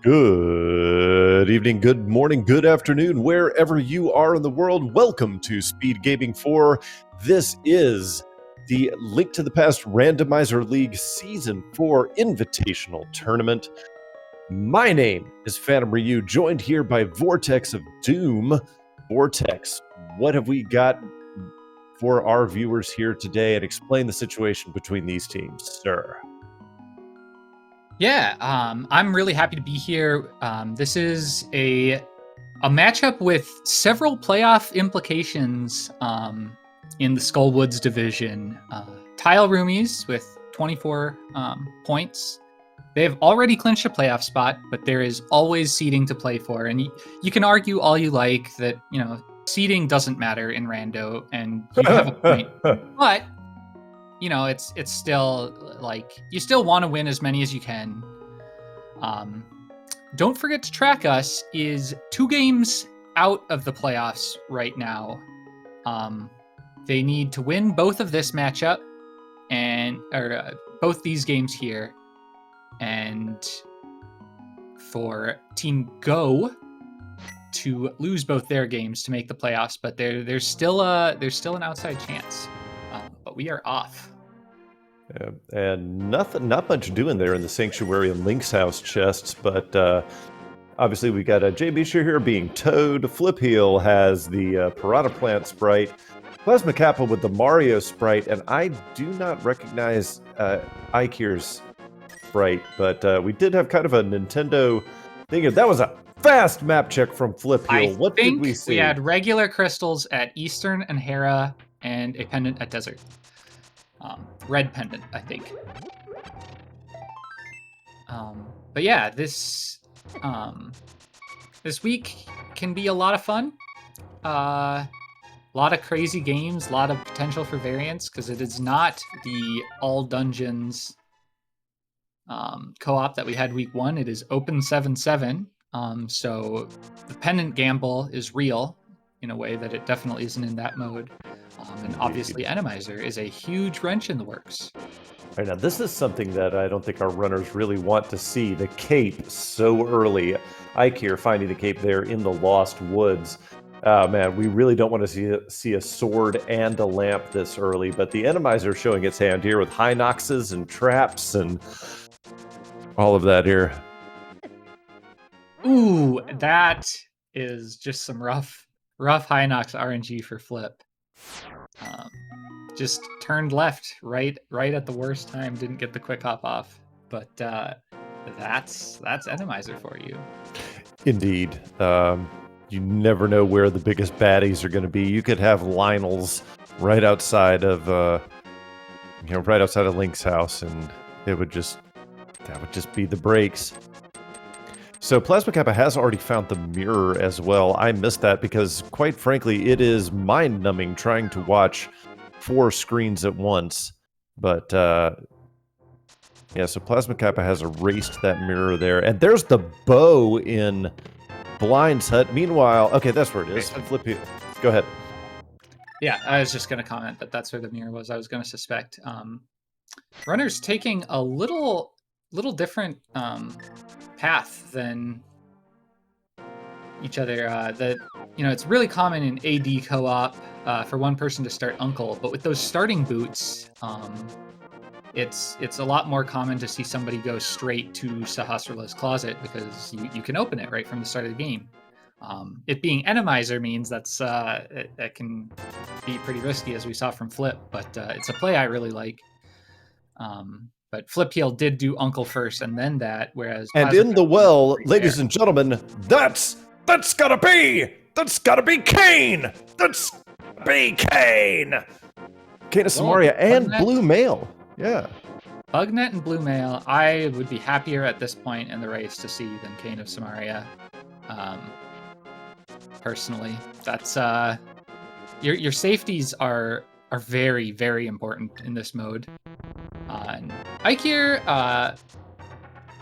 Good evening, good morning, good afternoon, wherever you are in the world. Welcome to Speed Gaming 4. This is the Link to the Past Randomizer League Season 4 Invitational Tournament. My name is Phantom Ryu, joined here by Vortex of Doom. Vortex, what have we got for our viewers here today, and explain the situation between these teams, sir? Yeah, I'm really happy to be here. This is a matchup with several playoff implications in the Skullwoods division. Tile Roomies with 24 points. They have already clinched a playoff spot, but there is always seeding to play for. And you can argue all you like that, seeding doesn't matter in Rando, and you have a point. But it's still like you still want to win as many as you can. Don't forget to track us is 2 games out of the playoffs right now. They need to win both of this matchup or both these games here, and for Team Go to lose both their games to make the playoffs. But there's still an outside chance. But we are off. Yeah, and not much doing there in the Sanctuary and Link's House chests, but obviously we got a JB here being towed. Flip Heel has the Piranha Plant sprite, Plasma Kappa with the Mario sprite, and I do not recognize Ikir's sprite, but we did have kind of a Nintendo thing here. That was a fast map check from Flip Heel. What did we see? We had regular crystals at Eastern and Hera, and a pendant at Desert. Red pendant, I think. But yeah, this week can be a lot of fun. A lot of crazy games, a lot of potential for variance, because it is not the all dungeons co-op that we had week 1. It is open 7-7. So the pendant gamble is real in a way that it definitely isn't in that mode. And obviously, Randomizer is a huge wrench in the works. Right, now, this is something that I don't think our runners really want to see. The cape so early. Ikir finding the cape there in the Lost Woods. Man, we really don't want to see a sword and a lamp this early. But the Randomizer showing its hand here with high noxes and traps and all of that here. Ooh, that is just some rough high nox RNG for Flip. Just turned left right at the worst time, didn't get the quick hop off, but that's Randomizer for you. Indeed. You never know where the biggest baddies are going to be. You could have Lionel's right outside of Link's house, and that would just be the breaks. So Plasma Kappa has already found the mirror as well. I missed that because, quite frankly, it is mind-numbing trying to watch 4 screens at once. But, yeah, so Plasma Kappa has erased that mirror there. And there's the bow in Blind's hut. Meanwhile, okay, that's where it is. Flip it. Go ahead. Yeah, I was just going to comment that that's where the mirror was. I was going to suspect. Runner's taking a little different path than each other. It's really common in AD co-op for one person to start Uncle, but with those starting boots, it's a lot more common to see somebody go straight to Sahasrarla's closet because you can open it right from the start of the game. It being Randomizer means that can be pretty risky, as we saw from Flip, but it's a play I really like. But Flip Heel did do Uncle first and then that, whereas... And in the well, ladies and gentlemen, that's gotta be Kane! That's be Kane! Kane of Samaria and Blue Mail. Yeah. Bugnet and Blue Mail, I would be happier at this point in the race to see than Kane of Samaria. Personally, that's... Your safeties are very, very important in this mode. And Ikir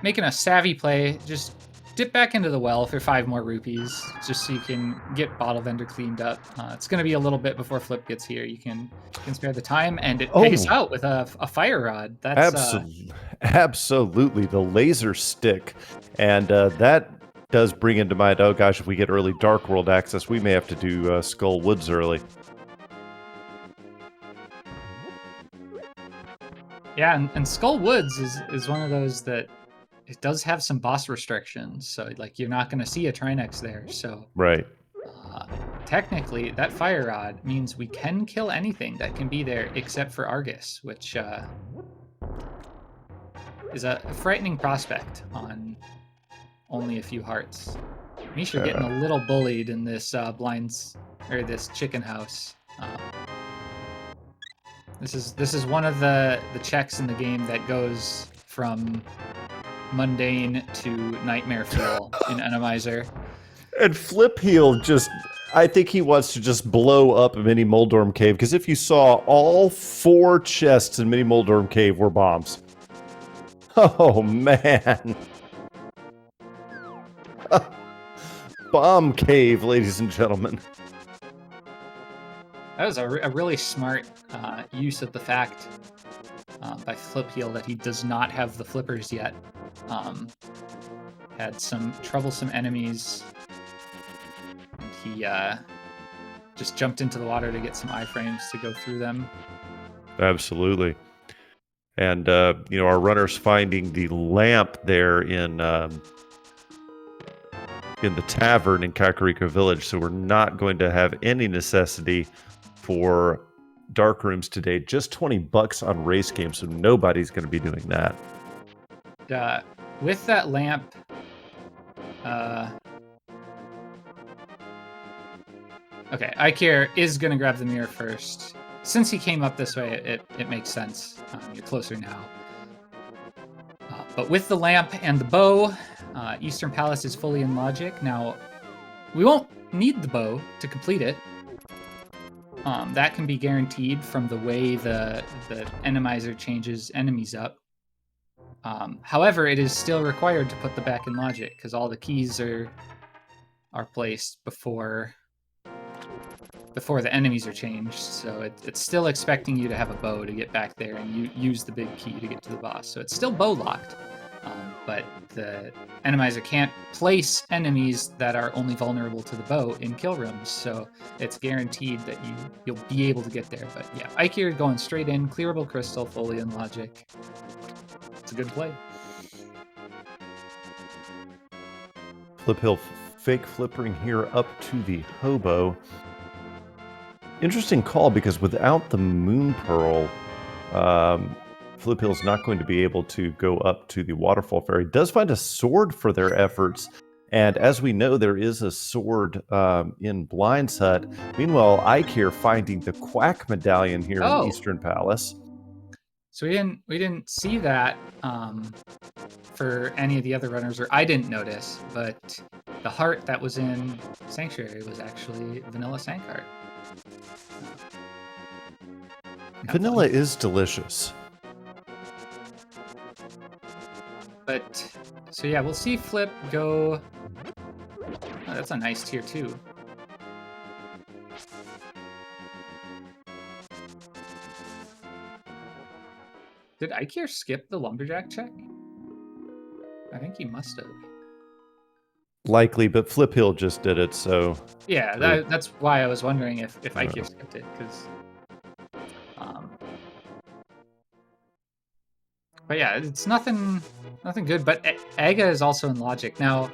making a savvy play, just dip back into the well for 5 more rupees, just so you can get Bottle Vendor cleaned up. It's going to be a little bit before Flip gets here. You can spare the time, and it pays out with a fire rod. That's absolutely the laser stick, and that does bring into mind. Oh gosh, if we get early Dark World access, we may have to do Skull Woods early. Yeah, and Skull Woods is one of those that it does have some boss restrictions, so like you're not going to see a Trinex there. So right. Technically, that fire rod means we can kill anything that can be there except for Argus, which is a frightening prospect on only a few hearts. Misha getting a little bullied in this this chicken house. This is one of the checks in the game that goes from mundane to nightmare fuel in Randomizer. And Flip Heel I think he wants to just blow up Mini Moldorm Cave, because if you saw, all 4 chests in Mini Moldorm Cave were bombs. Oh, man. Bomb Cave, ladies and gentlemen. That was a really smart use of the fact by Flip Heel that he does not have the flippers yet. Had some troublesome enemies. And he just jumped into the water to get some iframes to go through them. Absolutely. And, our runner's finding the lamp there in the tavern in Kakariko Village, so we're not going to have any necessity for dark rooms today. Just $20 on race games, so nobody's going to be doing that. With that lamp, okay, Ikir is going to grab the mirror first. Since he came up this way, it makes sense. You're closer now. But with the lamp and the bow, Eastern Palace is fully in logic. Now, we won't need the bow to complete it. That can be guaranteed from the way the Randomizer changes enemies up. However, it is still required to put the back in logic, because all the keys are placed before the enemies are changed. So it's still expecting you to have a bow to get back there, and you use the big key to get to the boss. So it's still bow locked, but the Randomizer can't place enemies that are only vulnerable to the bow in kill rooms. So it's guaranteed that you'll be able to get there. But yeah, Ikir going straight in, clearable crystal, fully in logic. It's a good play. Flip Hill fake flippering here up to the hobo. Interesting call, because without the Moon Pearl, Flip Hill's not going to be able to go up to the Waterfall Fairy. Does find a sword for their efforts, and as we know, there is a sword in Blind's Hut. Meanwhile, Ikir finding the Quack Medallion here in Eastern Palace. So we didn't see that for any of the other runners, or I didn't notice, but the heart that was in Sanctuary was actually Vanilla Sankheart. Vanilla is delicious. But, so yeah, we'll see Flip go... Oh, that's a nice tier 2. Did Ikir skip the Lumberjack check? I think he must have. Likely, but Flip Hill just did it, so... Yeah, that's why I was wondering if Ikir skipped it, because... But yeah, it's nothing good, but Aga is also in logic. Now,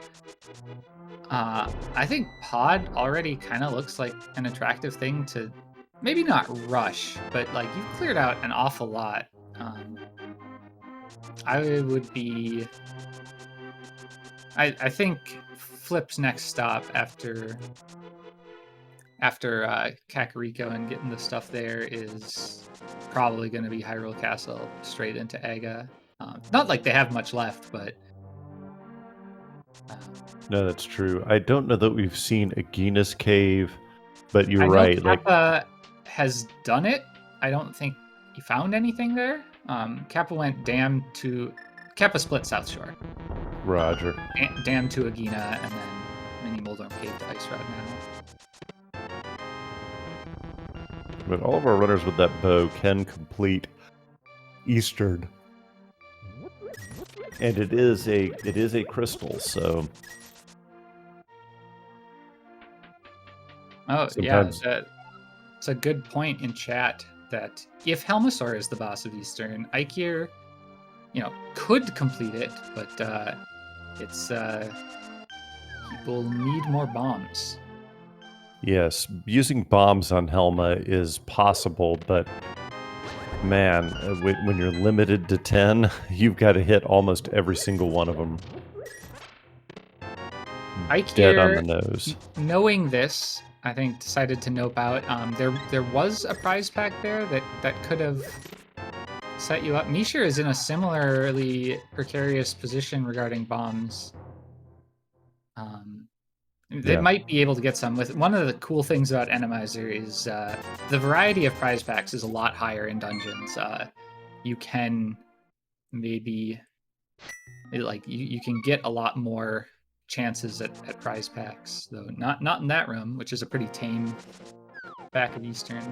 I think Pod already kind of looks like an attractive thing to... Maybe not rush, but like you've cleared out an awful lot. I would be... I think Flip's next stop after Kakariko and getting the stuff there is probably going to be Hyrule Castle straight into Aga. Not like they have much left, but... No, that's true. I don't know that we've seen Agina's Cave, but you're I know right. Kappa has done it. I don't think he found anything there. Kappa went Kappa split South Shore. Roger. Dam to Agina, and then Mini Moldorm Cave to Ice Rod now. But all of our runners with that bow can complete Eastern. And it is a crystal, so Oh, sometimes... yeah, it's a good point in chat that if Helmasaur is the boss of Eastern, Ikir, could complete it, but it's he will need more bombs. Yes, using bombs on Helma is possible, but man, when you're limited to 10, you've got to hit almost every single one of them. Dead on the nose. Knowing this, I think decided to nope out. There was a prize pack there that could have set you up. Mishra is in a similarly precarious position regarding bombs. They might be able to get some with one of the cool things about Randomizer is the variety of prize packs is a lot higher in dungeons. You can maybe you can get a lot more chances at prize packs, though not in that room, which is a pretty tame back of Eastern.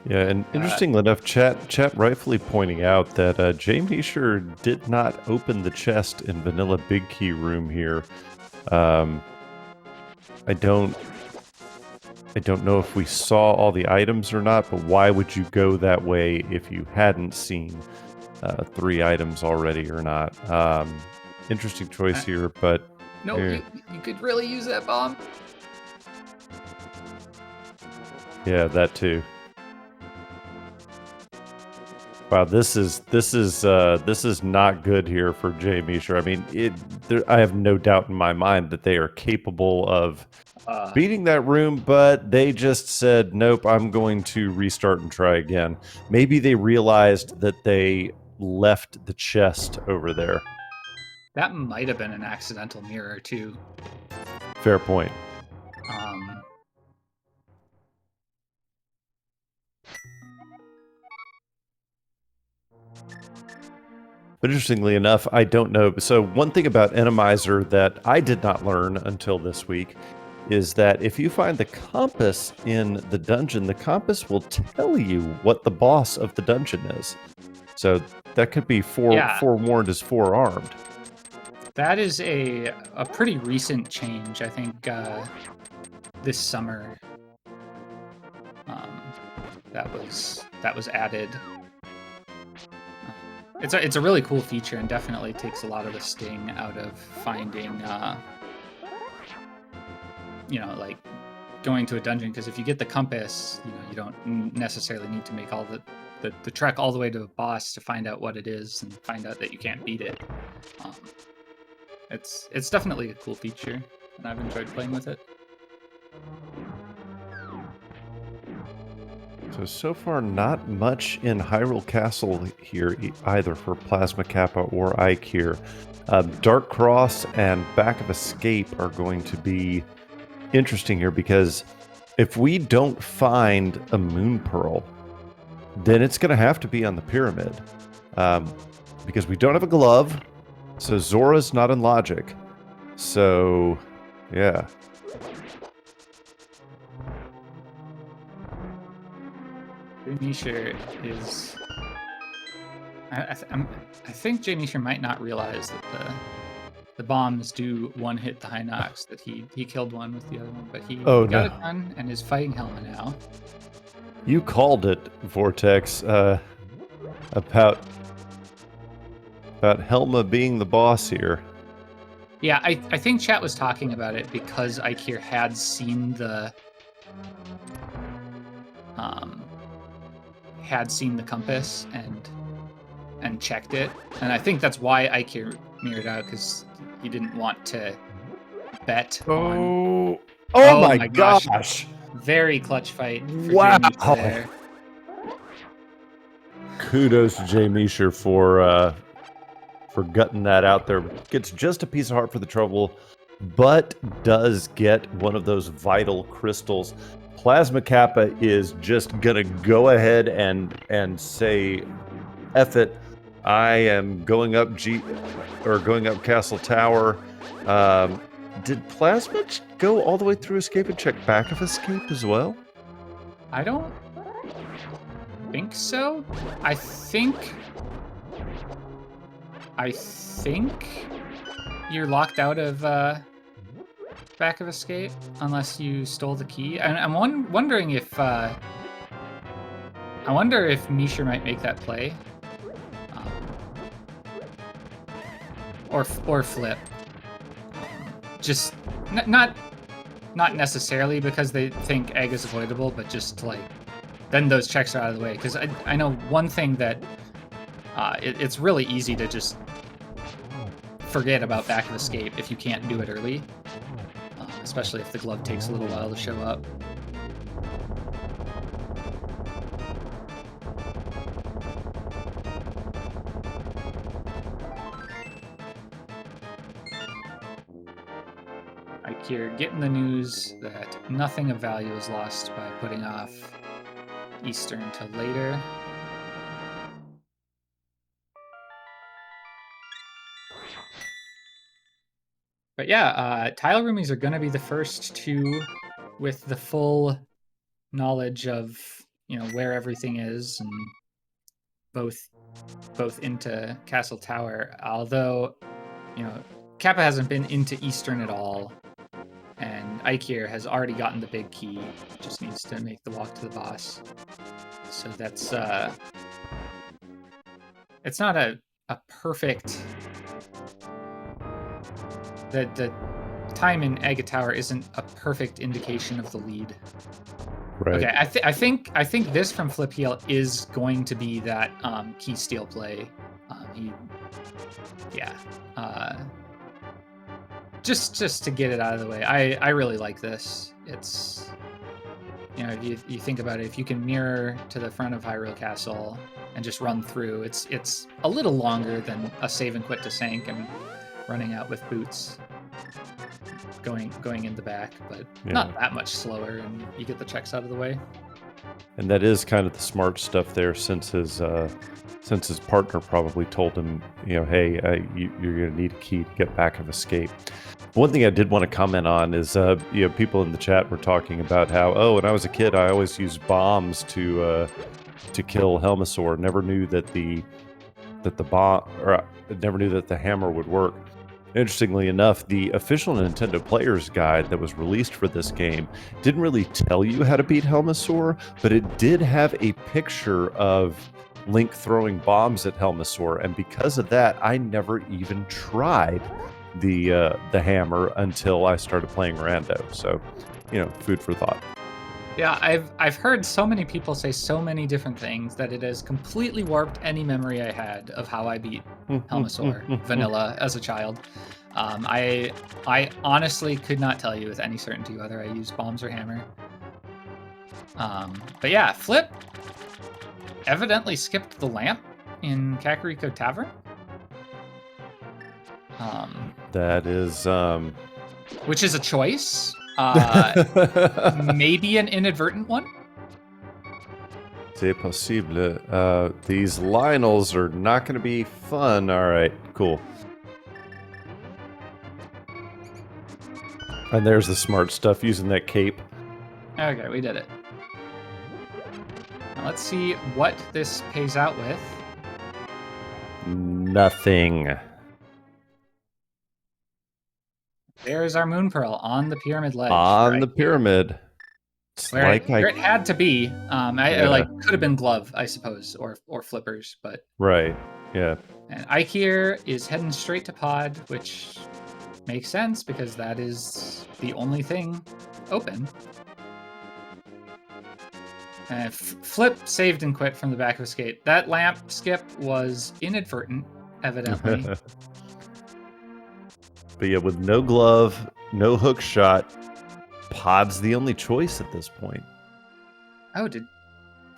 Yeah, and interestingly enough, chat rightfully pointing out that Jay Misher did not open the chest in Vanilla Big Key room here. I don't know if we saw all the items or not, but why would you go that way if you hadn't seen 3 items already or not? Interesting choice here, but... No, you could really use that bomb. Yeah, that too. Wow, this is not good here for Jay Misher. I mean, I have no doubt in my mind that they are capable of beating that room, but they just said, nope, I'm going to restart and try again. Maybe they realized that they left the chest over there. That might have been an accidental mirror, too. Fair point. But interestingly enough, I don't know. So one thing about Randomizer that I did not learn until this week is that if you find the compass in the dungeon, the compass will tell you what the boss of the dungeon is. So that could be forewarned as forearmed. That is a pretty recent change, I think, this summer. That was added. It's a really cool feature and definitely takes a lot of the sting out of finding, like going to a dungeon. Because if you get the compass, you don't necessarily need to make all the trek all the way to the boss to find out what it is and find out that you can't beat it. It's definitely a cool feature, and I've enjoyed playing with it. So far, not much in Hyrule Castle here either for Plasma Kappa or Ike here. Dark Cross and Back of Escape are going to be interesting here because if we don't find a Moon Pearl, then it's going to have to be on the pyramid. Because we don't have a glove, so Zora's not in logic. So, yeah. Misher is... I think Jay Misher might not realize that the bombs do one-hit the Hinox, that he killed one with the other one, but he got it done and is fighting Helma now. You called it, Vortex, about Helma being the boss here. Yeah, I think chat was talking about it because Ikir had seen the compass and checked it, and I think that's why Ikir mirrored out, because he didn't want to bet on... Oh my gosh! Very clutch fight for wow. there. Kudos to Jay Misher for gutting that out there. Gets just a piece of heart for the trouble, but does get one of those vital crystals. Plasma Kappa is just gonna go ahead and say, F it. I am going up going up Castle Tower. Did Plasma go all the way through escape and check back of escape as well? I don't think so. I think you're locked out of back of escape unless you stole the key. And I'm wondering if I wonder if Misha might make that play, or Flip. Just not necessarily because they think egg is avoidable, but just like then those checks are out of the way. Because I know one thing that it's really easy to just forget about back of escape if you can't do it early, especially if the glove takes a little while to show up. Here, getting the news that nothing of value is lost by putting off Eastern till later. But yeah, tile roomies are going to be the first two with the full knowledge of, you know, where everything is, and both into Castle Tower. Although, you know, Kappa hasn't been into Eastern at all. And Ike here has already gotten the big key, just needs to make the walk to the boss. So that's, it's not a perfect, the time in Aga Tower isn't a perfect indication of the lead. Right. Okay, I think this from Flip Heel is going to be that key steal play. Just to get it out of the way. I really like this. It's, you know, if you think about it, if you can mirror to the front of Hyrule Castle and just run through, it's a little longer than a save and quit to Sank and running out with boots going in the back, but not that much slower, and you get the checks out of the way. And that is kind of the smart stuff there, since his partner probably told him, you know, hey, you're going to need a key to get back of escape. One thing I did want to comment on is, you know, people in the chat were talking about how, when I was a kid, I always used bombs to kill Helmasaur. Never knew that the hammer would work. Interestingly enough, the official Nintendo Player's Guide that was released for this game didn't really tell you how to beat Helmasaur, but it did have a picture of Link throwing bombs at Helmasaur, and because of that, I never even tried the hammer until I started playing Rando. So, you know, food for thought. Yeah, I've heard so many people say so many different things that it has completely warped any memory I had of how I beat Helmasaur vanilla as a child. I honestly could not tell you with any certainty whether I used bombs or hammer. But yeah, Flip evidently skipped the lamp in Kakariko Tavern. That is which is a choice. Maybe an inadvertent one. C'est possible. These Lionels are not going to be fun. All right, cool. And there's the smart stuff using that cape. Okay, we did it. Now let's see what this pays out with. Nothing. There's our Moon Pearl on the pyramid ledge. On the pyramid. It's where like it had to be. I like could have been glove, I suppose, or flippers, but right. Yeah. And Ike here is heading straight to pod, which makes sense because that is the only thing open. And Flip saved and quit from the back of escape. That lamp skip was inadvertent, evidently. But yeah, with no glove, no hook shot, pod's the only choice at this point. Oh, did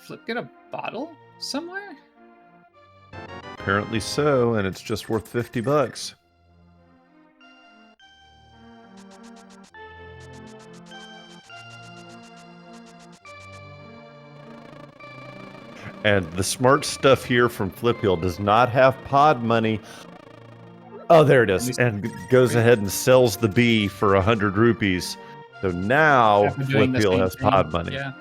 Flip get a bottle somewhere? Apparently so, and it's just worth $50. And the smart stuff here from Fliphill does not have pod money. Oh, there it is. And goes ahead and sells the bee for 100 rupees. So now Fliphill has pod money. Yeah.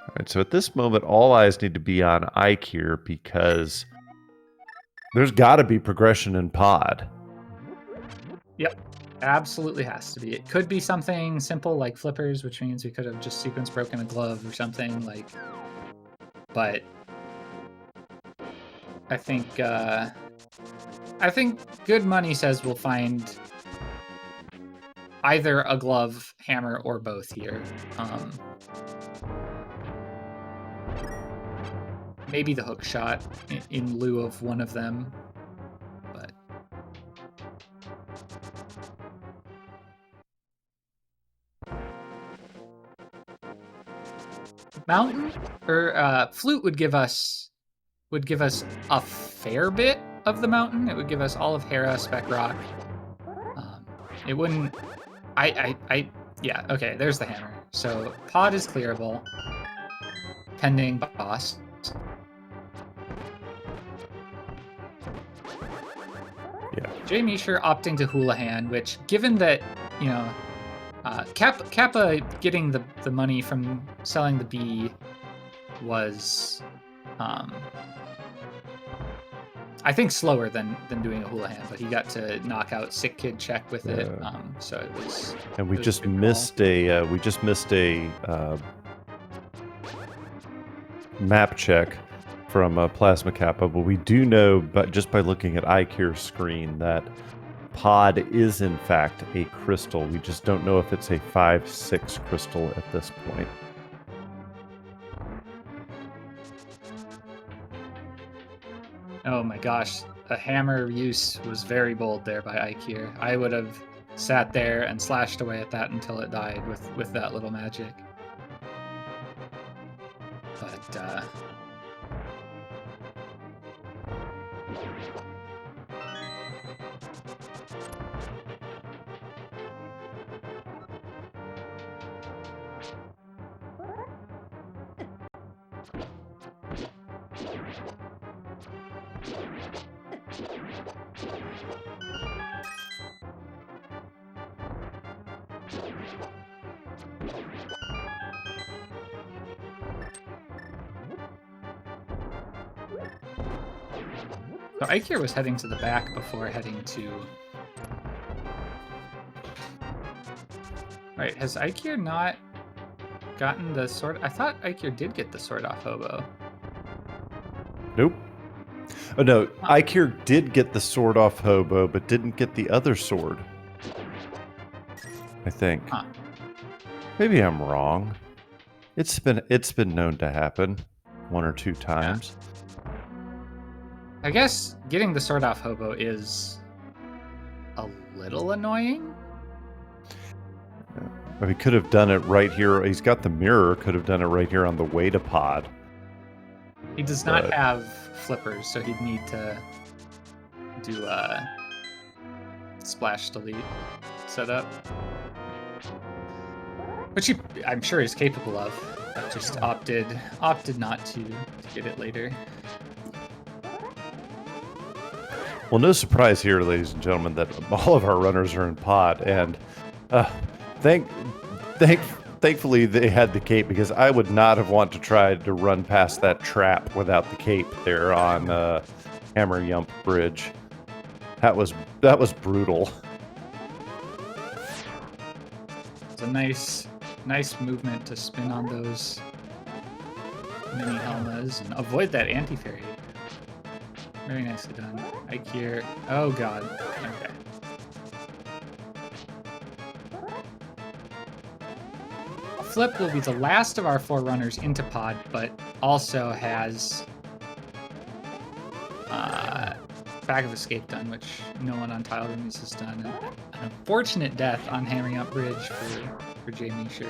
All right, so at this moment, all eyes need to be on Ike here because there's got to be progression in pod. Yep. Absolutely has to be. It could be something simple like flippers, which means we could have just sequence broken a glove or something like. But I think good money says we'll find either a glove, hammer, or both here. Maybe the hook shot in lieu of one of them, but. Mountain or flute would give us a fair bit of the mountain. It would give us all of Hera, Spec Rock. It wouldn't. Yeah. Okay. There's the hammer. So pod is clearable, pending boss. Yeah. Jay Misher opting to Houlihan, which, given that Kappa getting the money from selling the bee was, I think, slower than doing a Houlihan, but he got to knock out Sick Kid Check with it. So it was. And we just missed a map check from Plasma Kappa, but we do know, but just by looking at Ike's screen, that pod is in fact a crystal. We just don't know if it's a 5-6 crystal at this point. Oh my gosh, a hammer use was very bold there by Ike here. I would have sat there and slashed away at that until it died with that little magic. But so Ike here was heading to the back before heading to. Right, has Ike here not gotten the sword? I thought Ike here did get the sword off Hobo. Nope. Oh no, Ike here did get the sword off Hobo, but didn't get the other sword. I think. Huh. Maybe I'm wrong. It's been known to happen 1 or 2 times. Yeah. I guess getting the sword off Hobo is a little annoying. But he could have done it right here. He's got the mirror. Could have done it right here on the way to pod. He does not have flippers, so he'd need to do a splash delete setup, which I'm sure he's capable of. But just opted not to get it later. Well, no surprise here, ladies and gentlemen, that all of our runners are in pod, and thankfully they had the cape, because I would not have wanted to try to run past that trap without the cape there on Hammer Yump Bridge. That was brutal. It's a nice movement to spin on those mini Helmas and avoid that anti-fairy. Very nicely done. Ike here. Oh god. Okay. Flip will be the last of our 4 runners into pod, but also has Bag of Escape done, which no one on Tile Roomies has done. An unfortunate death on Hammering Up Bridge for Jay Misher.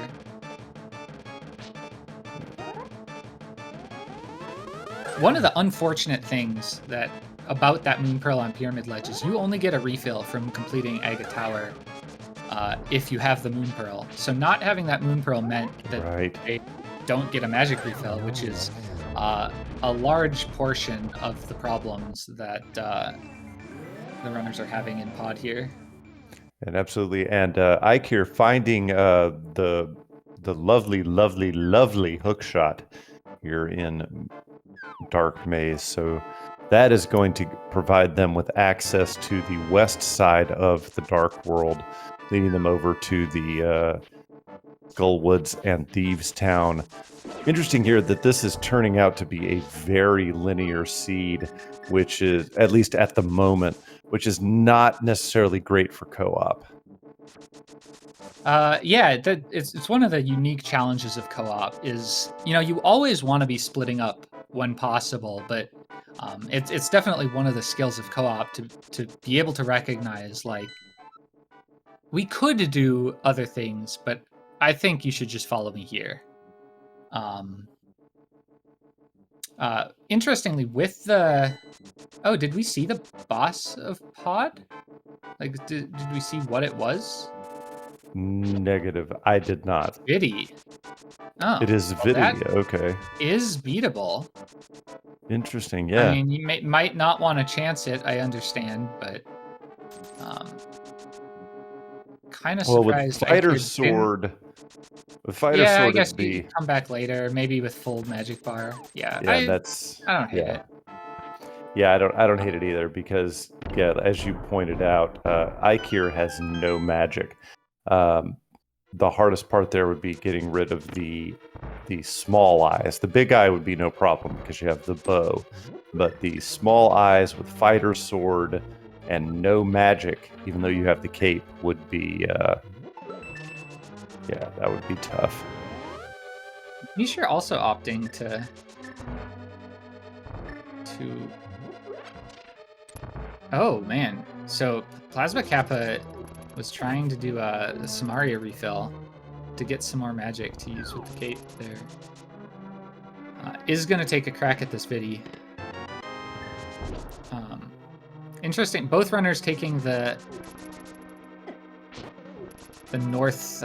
One of the unfortunate things about that Moon Pearl on Pyramid Ledge is you only get a refill from completing Aga Tower if you have the Moon Pearl. So not having that Moon Pearl meant that they don't get a magic refill, which is a large portion of the problems that the runners are having in pod here. And absolutely, and Ike here finding the lovely hook shot here in Dark Maze. So that is going to provide them with access to the west side of the Dark World, leading them over to the Gullwoods and Thieves Town. Interesting here that this is turning out to be a very linear seed, which is, at least at the moment, which is not necessarily great for co-op. Yeah, it's one of the unique challenges of co-op is, you always want to be splitting up when possible, but it's definitely one of the skills of co-op to be able to recognize, like, we could do other things, but I think you should just follow me here. Interestingly, with the... Oh, did we see the boss of Pod? Like, did we see what it was? Negative. I did not. Viddy. Oh. It is Viddy, okay. Is beatable. Interesting, yeah. I mean, you might not want to chance it, I understand, but... kind of surprised. With Fighter Sword... I guess you come back later, maybe with full magic bar. Yeah, I don't hate it. Yeah, I don't hate it either because, yeah, as you pointed out, Ike here has no magic. The hardest part there would be getting rid of the small eyes. The big eye would be no problem because you have the bow, but the small eyes with Fighter Sword and no magic, even though you have the cape, would be yeah, that would be tough. Misha also opting to oh man, so Plasma Kappa was trying to do a Samaria refill to get some more magic to use with the cape there. Is gonna take a crack at this Viddy. Interesting, both runners taking the north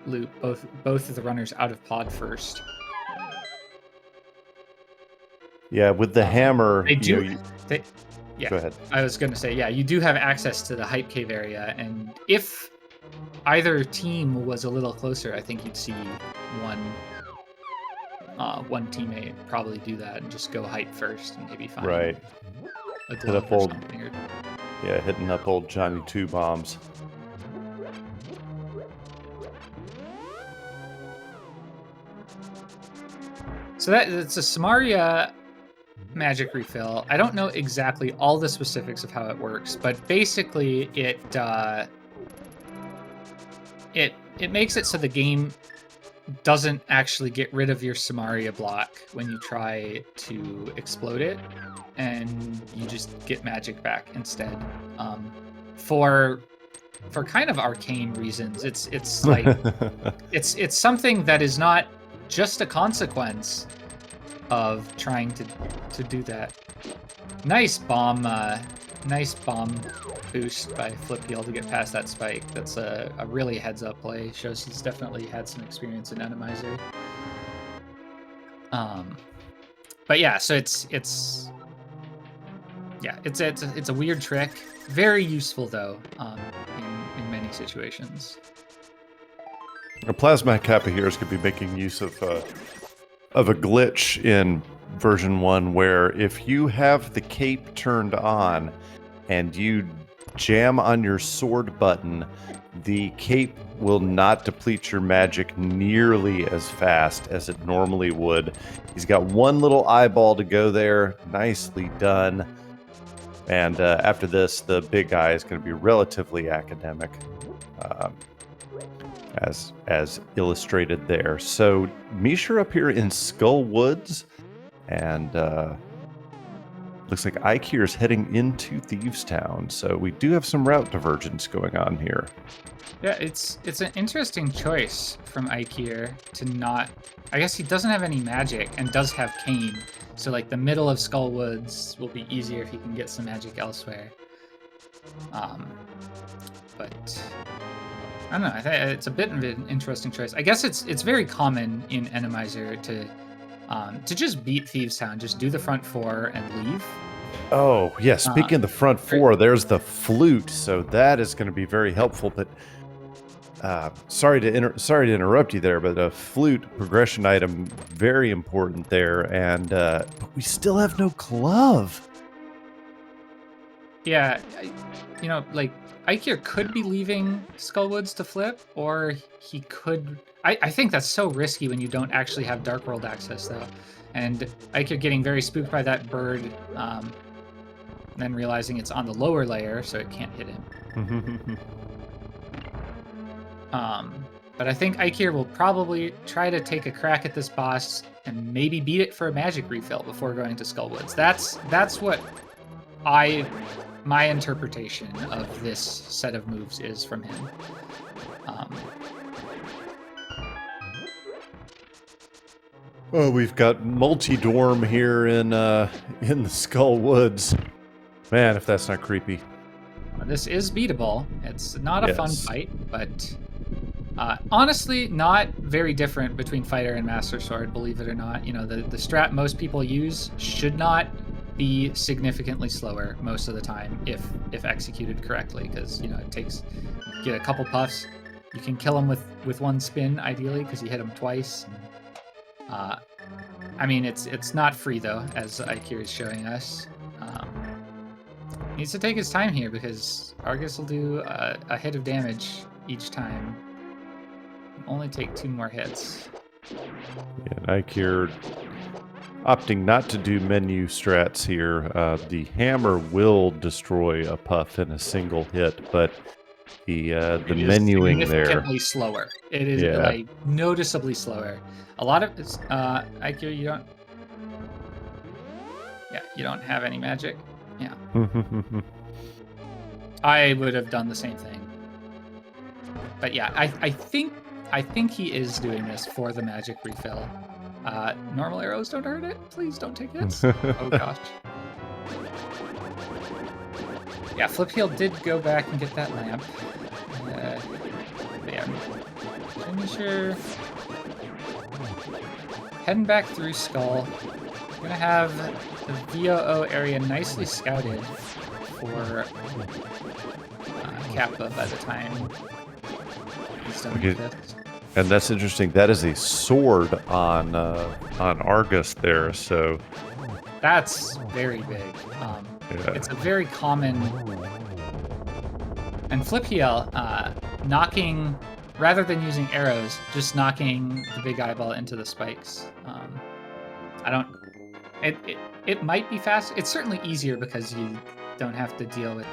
loop, both of the runners out of pod first. Yeah, with the hammer, they do. Yeah, go ahead. I was going to say, yeah, you do have access to the hype cave area, and if either team was a little closer, I think you'd see one teammate probably do that and just go hype first and maybe find a glove or something. Yeah, hitting up old Johnny 2 bombs. So it's a Samaria magic refill. I don't know exactly all the specifics of how it works, but basically it makes it so the game doesn't actually get rid of your Samaria block when you try to explode it, and you just get magic back instead. For kind of arcane reasons, it's like it's something that is not just a consequence of trying to do that. Nice bomb boost by Flipheel to get past that spike. That's a really heads-up play. Shows he's definitely had some experience in Randomizer. But yeah, so it's a weird trick. Very useful though, in many situations. A Plasma Kappa here is going to be making use of a glitch in version 1 where if you have the cape turned on and you jam on your sword button, the cape will not deplete your magic nearly as fast as it normally would. He's got one little eyeball to go there. Nicely done. And after this, the big guy is going to be relatively academic. As illustrated there. So Misha up here in Skull Woods, and looks like Ike here is heading into Thieves Town. So we do have some route divergence going on here. Yeah, it's an interesting choice from Ike here to not... I guess he doesn't have any magic and does have Cane. So like the middle of Skull Woods will be easier if he can get some magic elsewhere. But I don't know. I think it's a bit of an interesting choice. I guess it's very common in Randomizer to just beat Thieves Town, just do the front four and leave. Oh, yeah. Speaking of the front four, there's the flute, so that is going to be very helpful. But sorry to interrupt you there, but a flute progression item, very important there, and but we still have no glove. Yeah, like Ikir could be leaving Skullwoods to flip, or he could. I think that's so risky when you don't actually have Dark World access, though. And Ikir getting very spooked by that bird, then realizing it's on the lower layer, so it can't hit him. But I think Ikir will probably try to take a crack at this boss and maybe beat it for a magic refill before going to Skullwoods. That's what my interpretation of this set of moves is from him. Well, we've got multi-dorm here in the Skullwoods. Man, if that's not creepy. This is beatable. It's not a fun fight, but honestly, not very different between Fighter and Master Sword, believe it or not. You know, the strat most people use should not be significantly slower most of the time if executed correctly, because it takes, get a couple puffs, you can kill him with one spin ideally because you hit him twice. I mean, it's not free though, as Ikir is showing us. Needs to take his time here because Argus will do a hit of damage each time. Only take 2 more hits. Yeah, Ikir opting not to do menu strats here. The hammer will destroy a puff in a single hit, but the menuing there significantly slower. It is like noticeably slower. A lot of it's Ikir, you don't have any magic. Yeah. I would have done the same thing. But yeah, I think he is doing this for the magic refill. Normal arrows don't hurt it. Please don't take hits. Oh gosh. Yeah, Flip Heel did go back and get that lamp. But yeah, Finisher. Heading back through Skull. Gonna have the VOO area nicely scouted for Kappa by the time he's done with this. And that's interesting. That is a sword on Argus there, so that's very big. It's a very common. And Flip Heel knocking, rather than using arrows, just knocking the big eyeball into the spikes. It might be fast. It's certainly easier because you don't have to deal with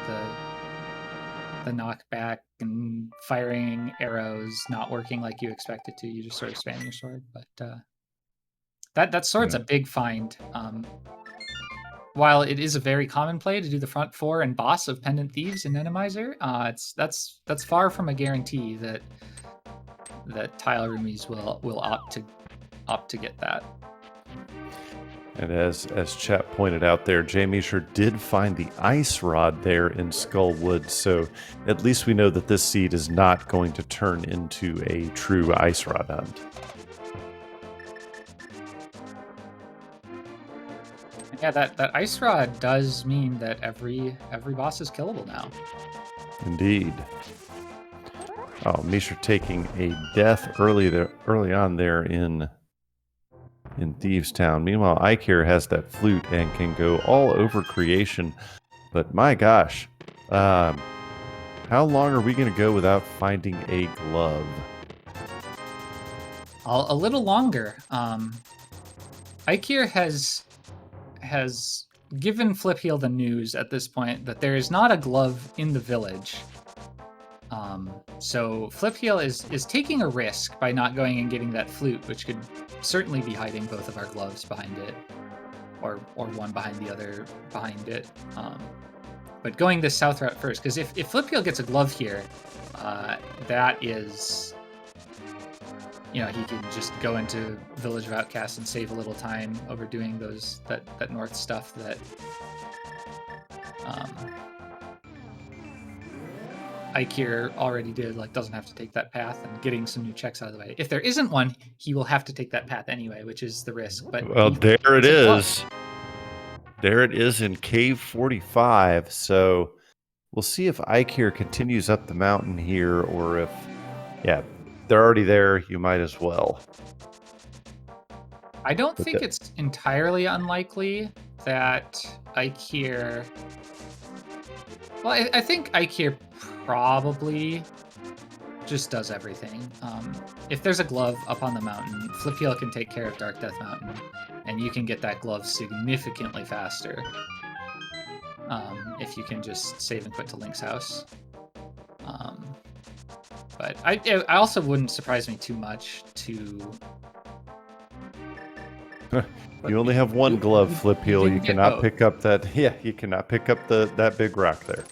the knockback and firing arrows not working like you expect it to. You just sort of spam your sword. But that sword's a big find. While it is a very common play to do the front four and boss of Pendant Thieves in Randomizer, that's far from a guarantee that Tile Roomies will opt to get that. And as chat pointed out there, Jamie sure did find the ice rod there in Skullwood, so at least we know that this seed is not going to turn into a true ice rod hunt. Yeah, that ice rod does mean that every boss is killable now. Indeed. Oh, Mishra taking a death early on there in Thieves Town. Meanwhile, Ikir has that flute and can go all over creation. But my gosh, how long are we going to go without finding a glove? A little longer. Ikir has given Flip Heel the news at this point that there is not a glove in the village. So Flip Heel is taking a risk by not going and getting that flute, which could certainly be hiding both of our gloves behind it, or one behind the other behind it. But going this south route first, because if Flip Heel gets a glove here, that is, he can just go into Village of Outcasts and save a little time overdoing that north stuff that Ikir already did, like, doesn't have to take that path, and getting some new checks out of the way. If there isn't one, he will have to take that path anyway, which is the risk. But Well, there it it's a glove. is. There it is in Cave 45. So we'll see if Ikir continues up the mountain here, or if, yeah, they're already there. You might as well. I don't think it's entirely unlikely that Ikir... Well, I think Ikir probably just does everything. If there's a glove up on the mountain, Flip Heel can take care of Dark Death Mountain, and you can get that glove significantly faster if you can just save and quit to Link's house. But I also wouldn't surprise me too much to... You only have one glove, Flip Heel. You cannot both. pick up that. Yeah, you cannot pick up that big rock there.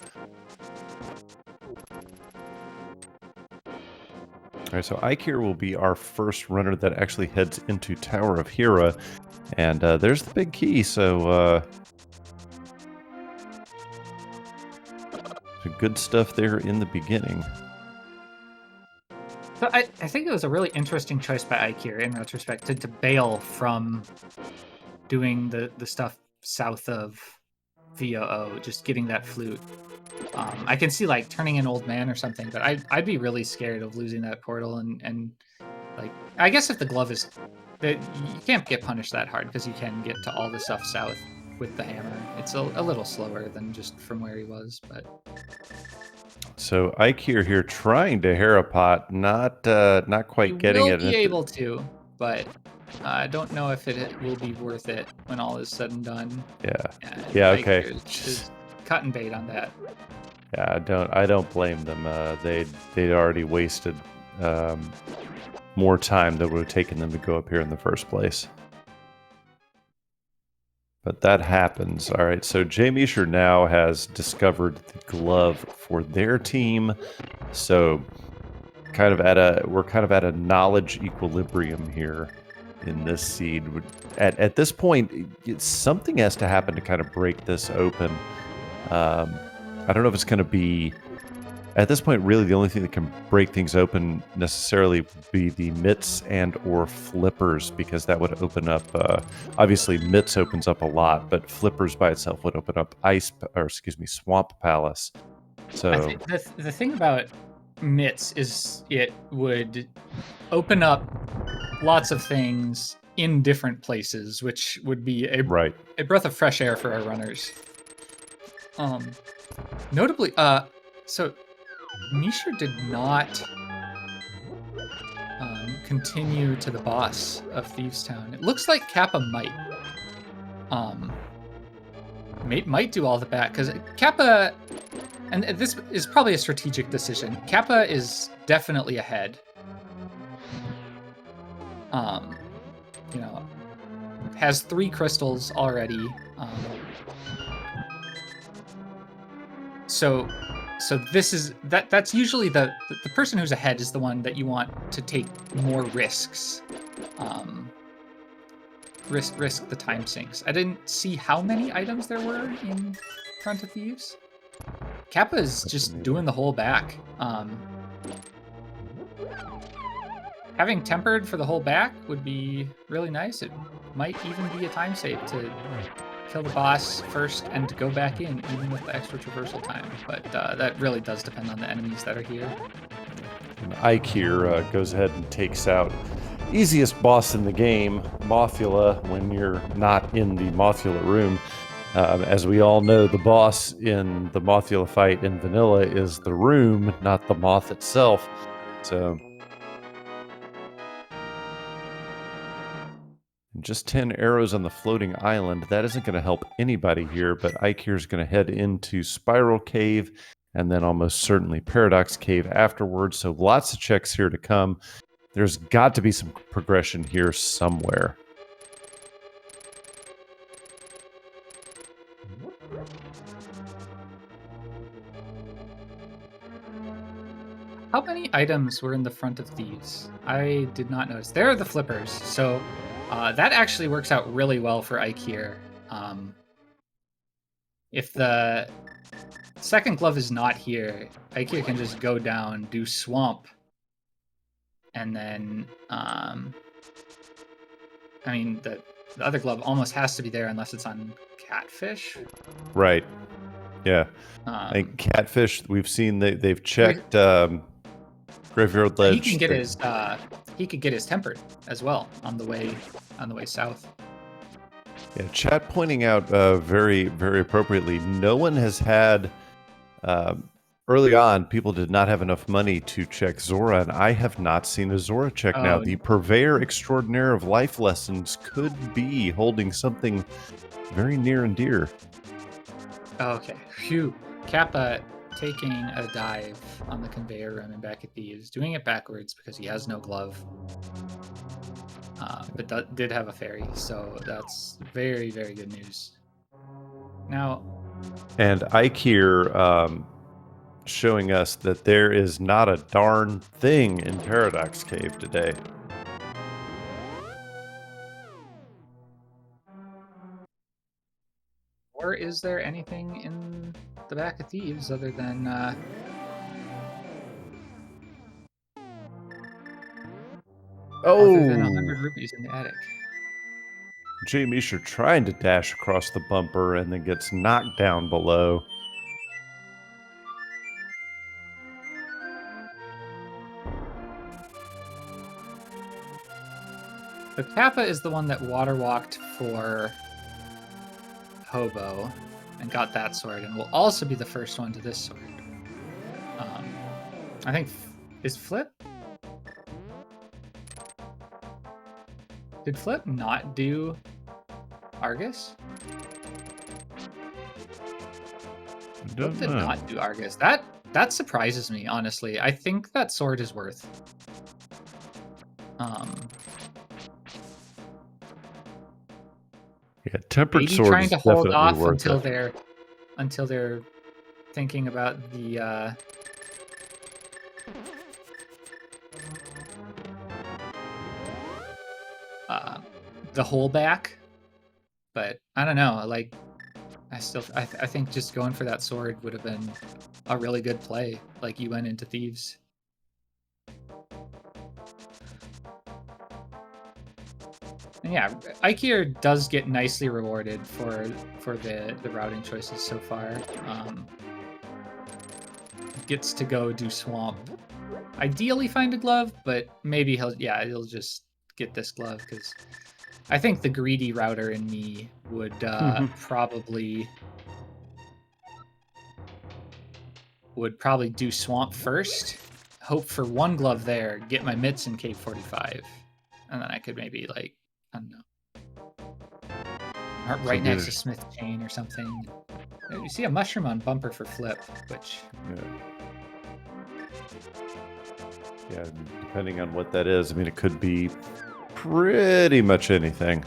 All right, so Ikir will be our first runner that actually heads into Tower of Hera, and there's the big key. So good stuff there in the beginning. So I think it was a really interesting choice by Ikir in retrospect to bail from doing the stuff south of VOO, just getting that flute. I can see like turning an old man or something, but I'd be really scared of losing that portal and like, I guess if the glove is that, you can't get punished that hard because you can get to all the stuff south with the hammer. It's a little slower than just from where he was, but. So Ikir here trying to Herapot, not quite getting it. Will be able to, but I don't know if it will be worth it when all is said and done. Yeah. Okay. Is cut and bait on that. Yeah, I don't blame them. They'd already wasted more time that would have taken them to go up here in the first place. But that happens. All right, so Jay Meisher now has discovered the glove for their team. So we're kind of at a knowledge equilibrium here in this seed. At this point, something has to happen to kind of break this open. I don't know if it's going to be... At this point, really, the only thing that can break things open necessarily would be the mitts and or flippers, because that would open up... obviously, mitts opens up a lot, but flippers by itself would open up Swamp Palace. So I think the thing about mitts is it would open up lots of things in different places, which would be a breath of fresh air for our runners. Notably, so Meisher did not continue to the boss of Thievestown. It looks like Kappa might do all the back, because Kappa, and this is probably a strategic decision. Kappa is definitely ahead. Has 3 crystals already. So this is that's usually the person who's ahead is the one that you want to take more risks. Risk the time sinks. I didn't see how many items there were in front of Thieves. Kappa is just doing the whole back. Having tempered for the whole back would be really nice. It might even be a time save to kill the boss first and to go back in, even with the extra traversal time. But that really does depend on the enemies that are here. And Ikir goes ahead and takes out easiest boss in the game, Mothula, when you're not in the Mothula room. As we all know, the boss in the Mothula fight in Vanilla is the room, not the moth itself. So... just 10 arrows on the floating island. That isn't going to help anybody here, but Ikir is going to head into Spiral Cave and then almost certainly Paradox Cave afterwards. So lots of checks here to come. There's got to be some progression here somewhere. How many items were in the front of these? I did not notice. There are the flippers. So that actually works out really well for Ikir. if the second glove is not here, Ikea can just go down, do swamp, and then I mean the other glove almost has to be there unless it's on catfish. Right. Yeah. Like catfish, we've seen they've checked graveyard ledge. He could get his tempered as well on the way south. Yeah, chat pointing out very, very appropriately, no one has had, early on, people did not have enough money to check Zora, and I have not seen a Zora check now. The purveyor extraordinaire of life lessons could be holding something very near and dear. Okay, phew. Kappa taking a dive on the conveyor room and back at thieves, doing it backwards because he has no glove. But did have a fairy, so that's very, very good news. Now, and Ike here showing us that there is not a darn thing in Paradox Cave today. Or is there anything in the back of thieves other than other than 100 rupees in the attic? Jay Misha trying to dash across the bumper and then gets knocked down below. So Kappa is the one that water walked for Hobo and got that sword, and will also be the first one to this sword. I think is Flip. Did Flip not do Argus? Flip did not do Argus. That surprises me, honestly. I think that sword is worth. Yeah, tempered maybe sword trying is to hold definitely off worth until they're thinking about the hole back. But I don't know. Like, I think just going for that sword would have been a really good play. Like, you went into thieves. And yeah, Ike does get nicely rewarded for the routing choices so far. Gets to go do swamp. Ideally find a glove, but maybe he'll just get this glove because I think the greedy router in me would probably do swamp first, hope for one glove there, get my mitts in Cave 45, and then I could maybe, like, I don't know, right next to Smith Chain or something. You see a mushroom on bumper for Flip, which yeah, depending on what that is. I mean, it could be pretty much anything.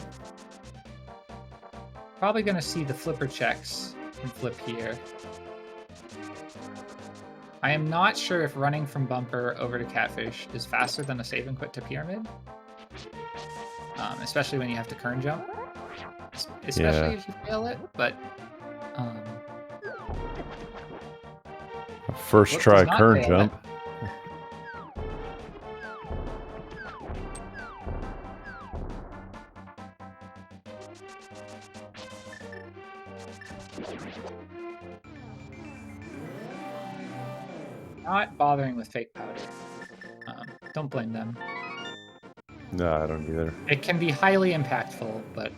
Probably gonna see the flipper checks from Flip here. I am not sure if running from bumper over to catfish is faster than a save and quit to pyramid. Especially when you have to kern jump. Especially if you fail it, but first try kern jump. Not bothering with fake powder. Don't blame them. No, I don't either. It can be highly impactful, but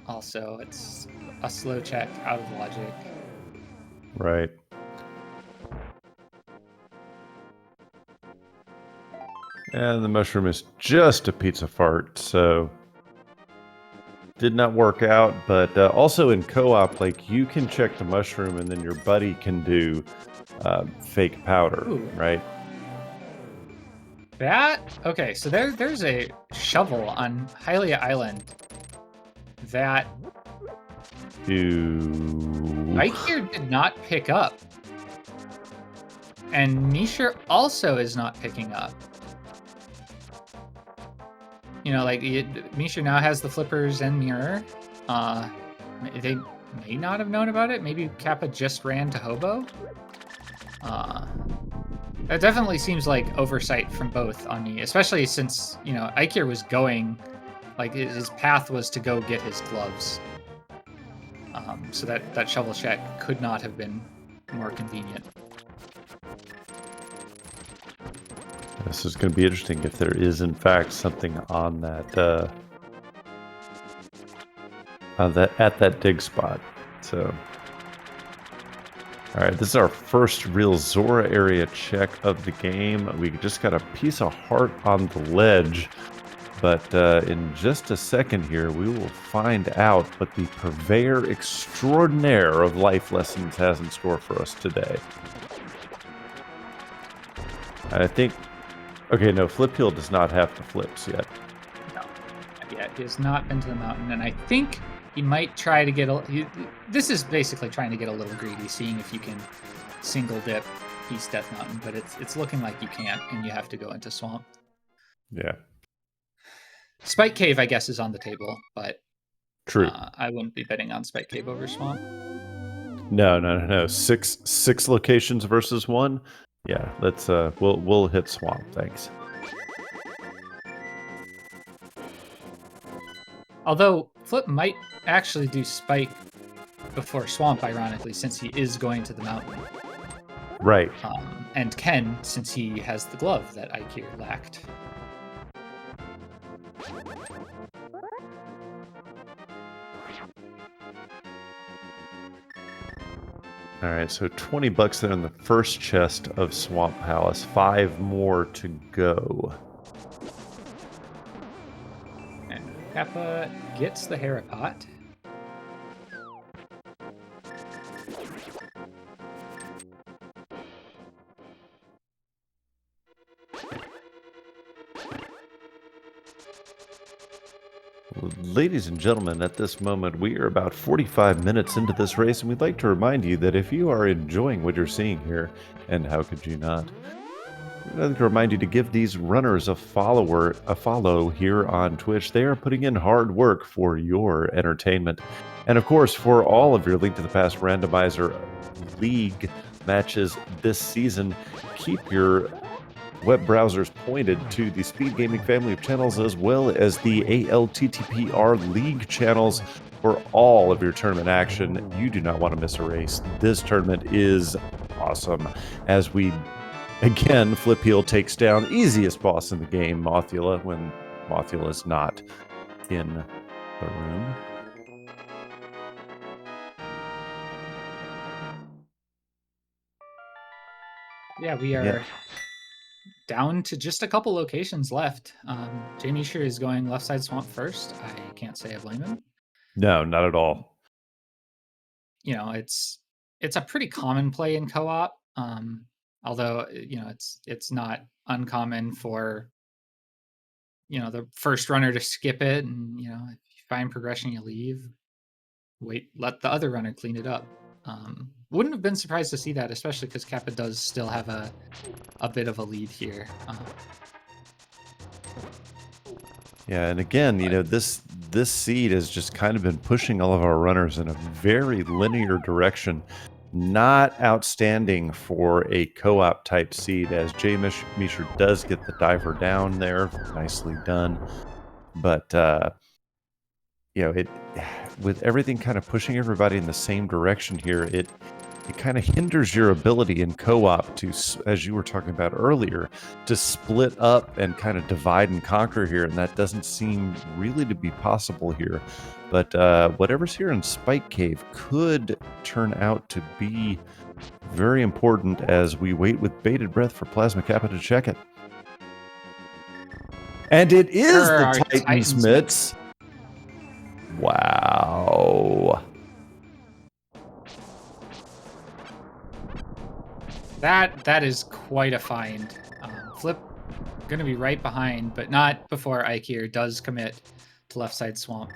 also it's a slow check out of logic. Right. And the mushroom is just a pizza fart, so did not work out. But also in co-op, like, you can check the mushroom and then your buddy can do fake powder. Ooh. Right? Okay, so there's a shovel on Hylia Island that Ike here did not pick up. And Misha also is not picking up. You know, like, Misha now has the flippers and mirror. may not have known about it. Maybe Kappa just ran to Hobo. That definitely seems like oversight from both on me, especially since, Aikir was going, like his path was to go get his gloves. So that shovel shack could not have been more convenient. This is going to be interesting if there is, in fact, something on that at that dig spot. So, all right, this is our first real Zora area check of the game. We just got a piece of heart on the ledge, but in just a second here, we will find out what the purveyor extraordinaire of life lessons has in store for us today. I think, okay, no, Flip Heel does not have the flips yet. No, not yet. He has not been to the mountain, and I think he might try to get this is basically trying to get a little greedy, seeing if you can single dip East Death Mountain, but it's looking like you can't, and you have to go into Swamp. Yeah. Spike Cave, I guess, is on the table, but true. I wouldn't be betting on Spike Cave over Swamp. No. Six locations versus one. Yeah, let's we'll hit Swamp. Thanks. Although Flip might actually do Spike before Swamp, ironically, since he is going to the mountain. Right. And Ken, since he has the glove that Aikir lacked. All right, so $20 there in the first chest of Swamp Palace. 5 more to go. And Kappa gets the Harapot. Ladies and gentlemen, at this moment, we are about 45 minutes into this race, and we'd like to remind you that if you are enjoying what you're seeing here, and how could you not, we'd like to remind you to give these runners a follow here on Twitch. They are putting in hard work for your entertainment. And of course, for all of your Link to the Past Randomizer League matches this season, keep your web browsers pointed to the SpeedGaming family of channels, as well as the ALTTPR League channels for all of your tournament action. You do not want to miss a race. This tournament is awesome. As we, again, Flip Heel takes down easiest boss in the game, Mothula, when Mothula is not in the room. Yeah, we are down to just a couple locations left. Jay Misher is going left side Swamp first. I can't say I blame him. No, not at all. It's a pretty common play in co-op. Although it's not uncommon for the first runner to skip it, and if you find progression, you leave. Wait, let the other runner clean it up. Wouldn't have been surprised to see that, especially because Kappa does still have a bit of a lead here. Yeah, and again, this seed has just kind of been pushing all of our runners in a very linear direction. Not outstanding for a co-op type seed, as Jay Misher does get the diver down there. Nicely done. But with everything kind of pushing everybody in the same direction here, it kind of hinders your ability in co-op to, as you were talking about earlier, to split up and kind of divide and conquer here, and that doesn't seem really to be possible here. But whatever's here in Spike Cave could turn out to be very important as we wait with bated breath for Plasma Kappa to check it. And it is the Titan's Mitts. Wow. That is quite a find. Flip going to be right behind, but not before Aikir does commit to left side Swamp.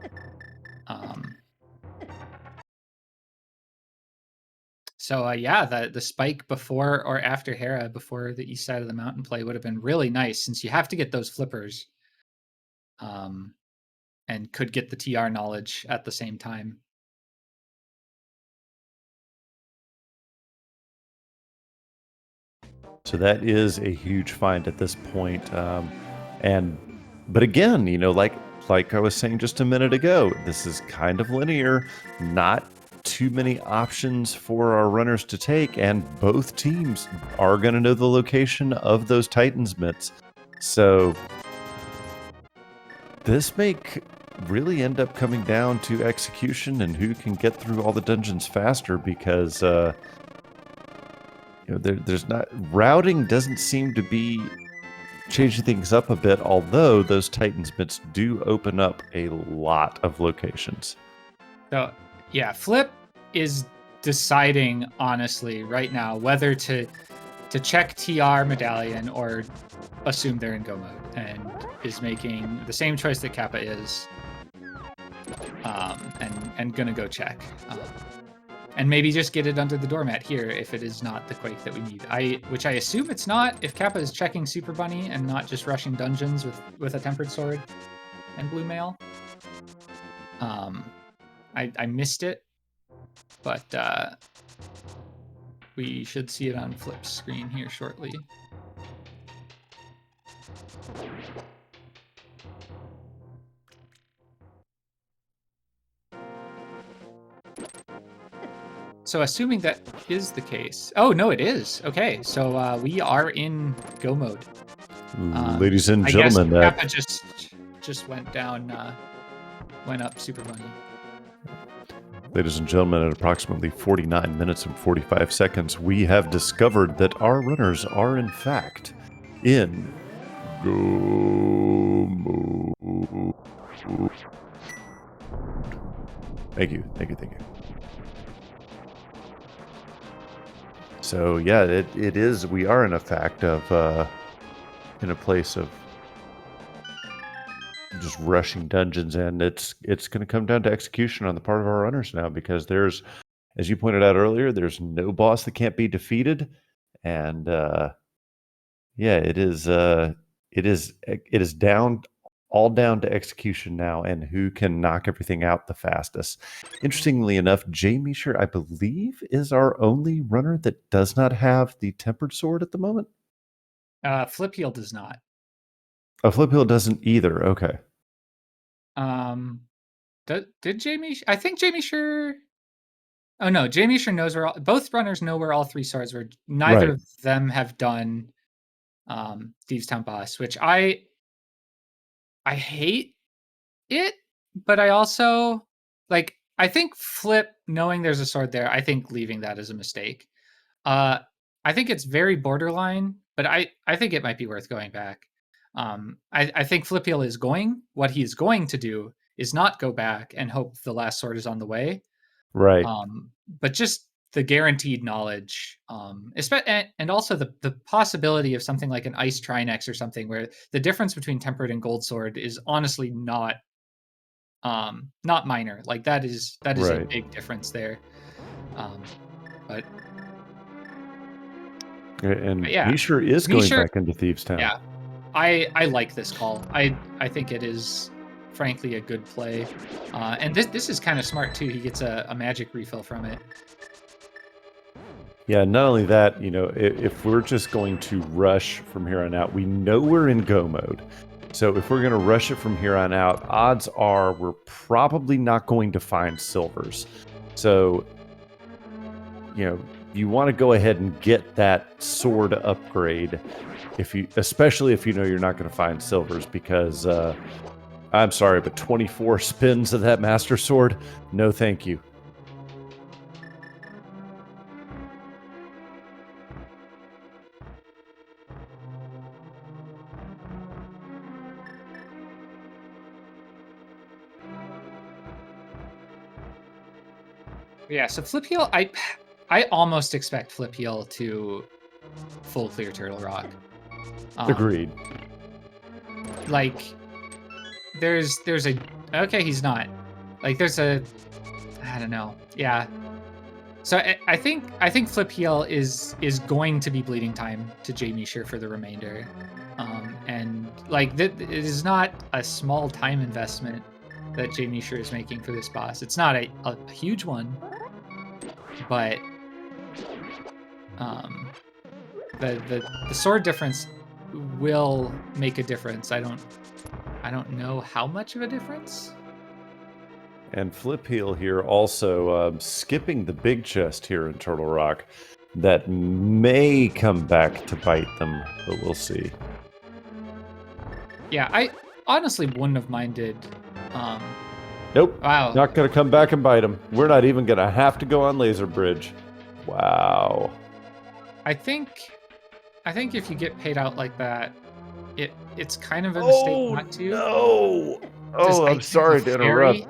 So the spike before or after Hera, before the east side of the mountain play, would have been really nice, since you have to get those flippers, and could get the TR knowledge at the same time. So that is a huge find at this point. But again, like I was saying just a minute ago, this is kind of linear, not too many options for our runners to take, and both teams are going to know the location of those Titans mitts. So this may really end up coming down to execution and who can get through all the dungeons faster, because there's not, routing doesn't seem to be changing things up a bit, although those Titans bits do open up a lot of locations. So yeah, Flip is deciding honestly right now whether to check TR medallion or assume they're in go mode, and is making the same choice that Kappa is, and gonna go check. And maybe just get it under the doormat here if it is not the Quake that we need. Which I assume it's not if Kappa is checking Super Bunny and not just rushing dungeons with a Tempered Sword and Blue Mail. I missed it, but we should see it on Flip's screen here shortly. So assuming that is the case. Oh, no, it is. Okay, so we are in go mode. Ladies and gentlemen, Kappa just went down, went up Super Bunny. Ladies and gentlemen, at approximately 49 minutes and 45 seconds, we have discovered that our runners are in fact in go mode. Thank you. So yeah, it is. We are in a fact of in a place of just rushing dungeons, and it's going to come down to execution on the part of our runners now, because there's, as you pointed out earlier, there's no boss that can't be defeated, and yeah, it is all down to execution now, and who can knock everything out the fastest. Interestingly enough, Jamie Sure, I believe, is our only runner that does not have the Tempered Sword at the moment. Flip Heel does not. Oh, Flip Heel doesn't either. Okay. Did Jamie? I think Jamie Sure. Oh no, Jamie Sure knows where both runners know where all three swords were. Neither of them have done Thieves' Town Boss, which I hate it, but I also like. I think Flip, knowing there's a sword there, I think leaving that is a mistake. I think it's very borderline, but I think it might be worth going back. I think Flip Heel is what he is going to do is not go back and hope the last sword is on the way. Right. But just the guaranteed knowledge, and also the possibility of something like an Ice Trinex or something, where the difference between Tempered and Gold Sword is honestly not minor. Like that is right. A big difference there. But yeah, Misha is going back into Thieves' Town. Yeah, I like this call. I think it is frankly a good play, and this is kind of smart too. He gets a magic refill from it. Yeah, not only that, if we're just going to rush from here on out, we know we're in go mode. So if we're going to rush it from here on out, odds are we're probably not going to find silvers. So, you want to go ahead and get that sword upgrade, especially if you know you're not going to find silvers, because I'm sorry, but 24 spins of that Master Sword, no thank you. Yeah, so Flip Heel, I almost expect Flip Heel to full clear Turtle Rock. Agreed. Like, there's a okay, he's not. Like, there's a I don't know. Yeah. So I think Flip Heel is going to be bleeding time to Jamie Sure for the remainder, and like it is not a small time investment that Jamie Sure is making for this boss. It's not a huge one, but the sword difference will make a difference. I don't know how much of a difference. And Flip Heel here also skipping the big chest here in Turtle Rock. That may come back to bite them, but we'll see. Yeah, I honestly wouldn't have minded. Nope. Wow. Not going to come back and bite them. We're not even going to have to go on Laser Bridge. Wow. I think if you get paid out like that, it's kind of a mistake not to. No. Does Oh, I'm Ike sorry have to fairy? interrupt.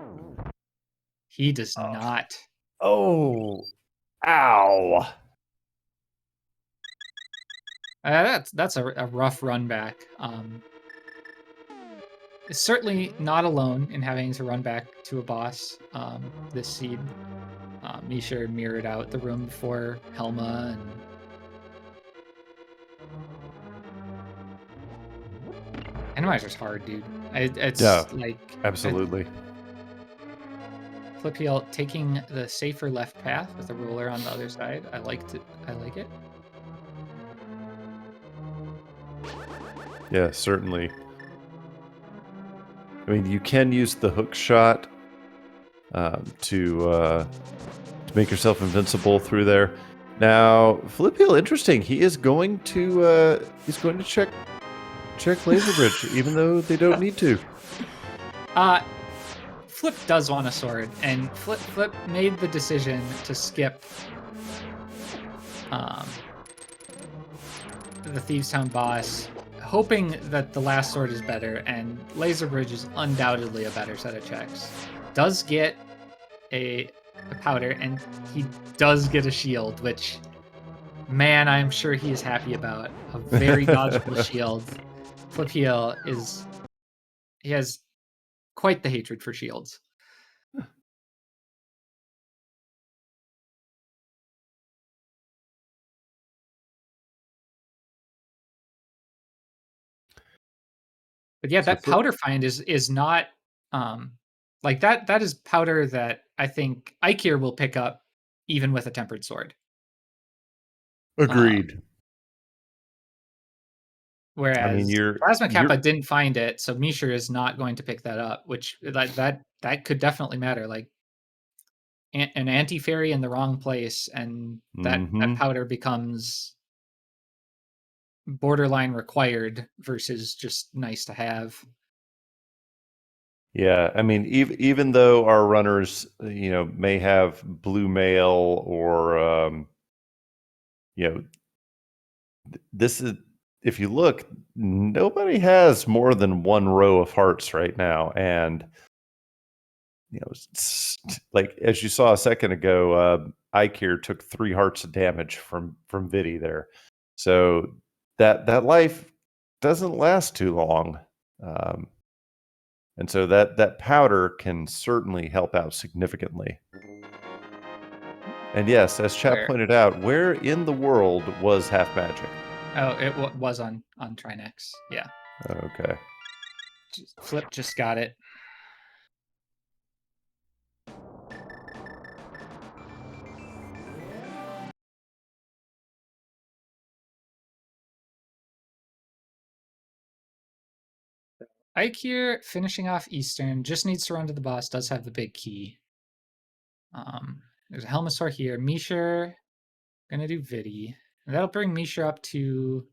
He does not. Oh. Ow. That's a rough run back. Is certainly not alone in having to run back to a boss this seed. Misha mirrored out the room before Helma, and Randomizer's hard, dude. It's like absolutely. Flip Heel taking the safer left path with the ruler on the other side. I like it. Yeah, certainly. I mean, you can use the hook shot to make yourself invincible through there. Now, Flip Heel, interesting. He is going to check Laser Bridge, even though they don't need to. Flip does want a sword, and Flip made the decision to skip the Thieves Town boss, hoping that the last sword is better, and Laser Bridge is undoubtedly a better set of checks. Does get a powder, and he does get a shield, which, man, I'm sure he is happy about. A very dodgeable shield. Flip Heel he has quite the hatred for shields. But yeah, that powder find is not like that is powder that I think Ikir will pick up even with a tempered sword. Agreed. Whereas I mean, Plasma Kappa didn't find it, so Mishra is not going to pick that up, which that could definitely matter. Like an anti-fairy in the wrong place, and that powder becomes borderline required versus just nice to have. Yeah, I mean, even though our runners, may have blue mail or, this is, if you look, nobody has more than one row of hearts right now, and like as you saw a second ago, Ikir took 3 hearts of damage from Vidi there, so that life doesn't last too long. And so that powder can certainly help out significantly. And yes, as chat pointed out, where in the world was Half Magic? Oh, it was on Trinex. Yeah. Okay. Flip just got it. Ike here, finishing off Eastern, just needs to run to the boss, does have the big key. There's a Helmasaur here. Mishra, gonna do Vidi. And that'll bring Mishra up to...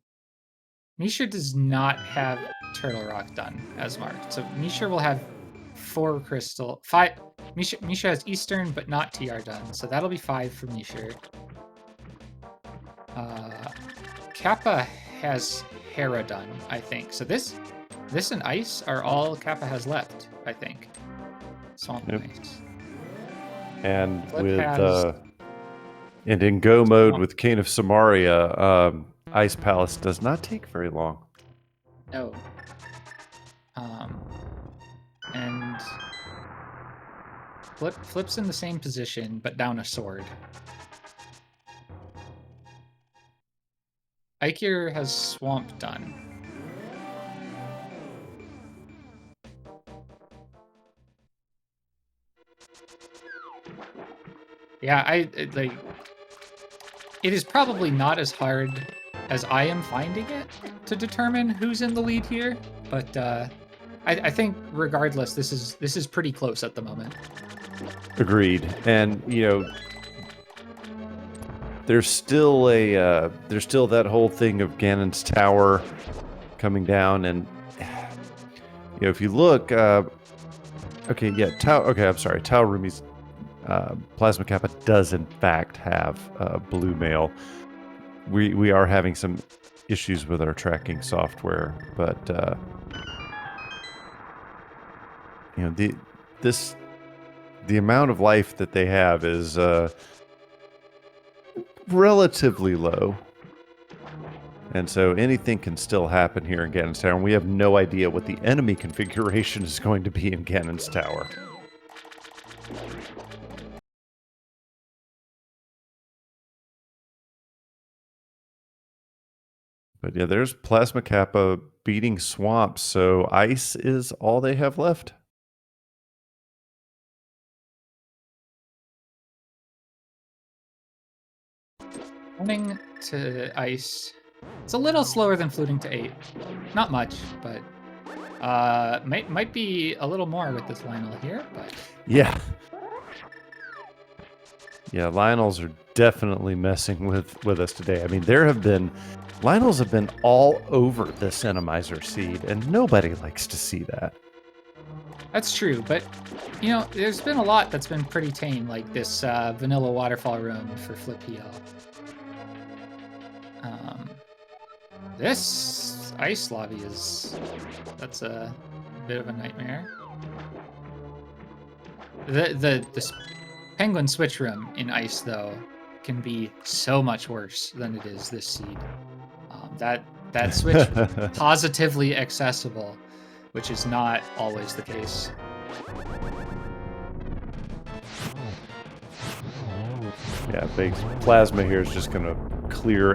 Mishra does not have Turtle Rock done as marked. So Mishra will have 4 crystal... 5... Mishra has Eastern, but not TR done. So that'll be 5 for Mishra. Kappa has Hera done, I think. So this and Ice are all Kappa has left, I think. Swamp and Ice. And Flip with has... and in go mode with Cane of Samaria, Ice Palace does not take very long. No. And Flip's in the same position, but down a sword. Ikir has Swamp done. Yeah, it is probably not as hard as I am finding it to determine who's in the lead here. But I think regardless, this is pretty close at the moment. Agreed. And there's still that whole thing of Ganon's Tower coming down, and if you look, okay, I'm sorry, Tau Roomies Plasma Kappa does in fact have blue mail. We are having some issues with our tracking software, but the amount of life that they have is relatively low. And so anything can still happen here in Ganon's Tower, and we have no idea what the enemy configuration is going to be in Ganon's Tower. But yeah, there's Plasma Kappa beating Swamp, so ice is all they have left. Running to ice. It's a little slower than fluting to 8. Not much, but might be a little more with this Lionel here, but yeah. Yeah, Lionels are definitely messing with us today. I mean, Lionels have been all over this Randomizer seed, and nobody likes to see that. That's true, but there's been a lot that's been pretty tame, like this vanilla waterfall room for Flip Heal. This ice lobby that's a bit of a nightmare. The penguin switch room in ice though can be so much worse than it is this seed. That switch positively accessible, which is not always the case. Yeah, big Plasma here is just gonna clear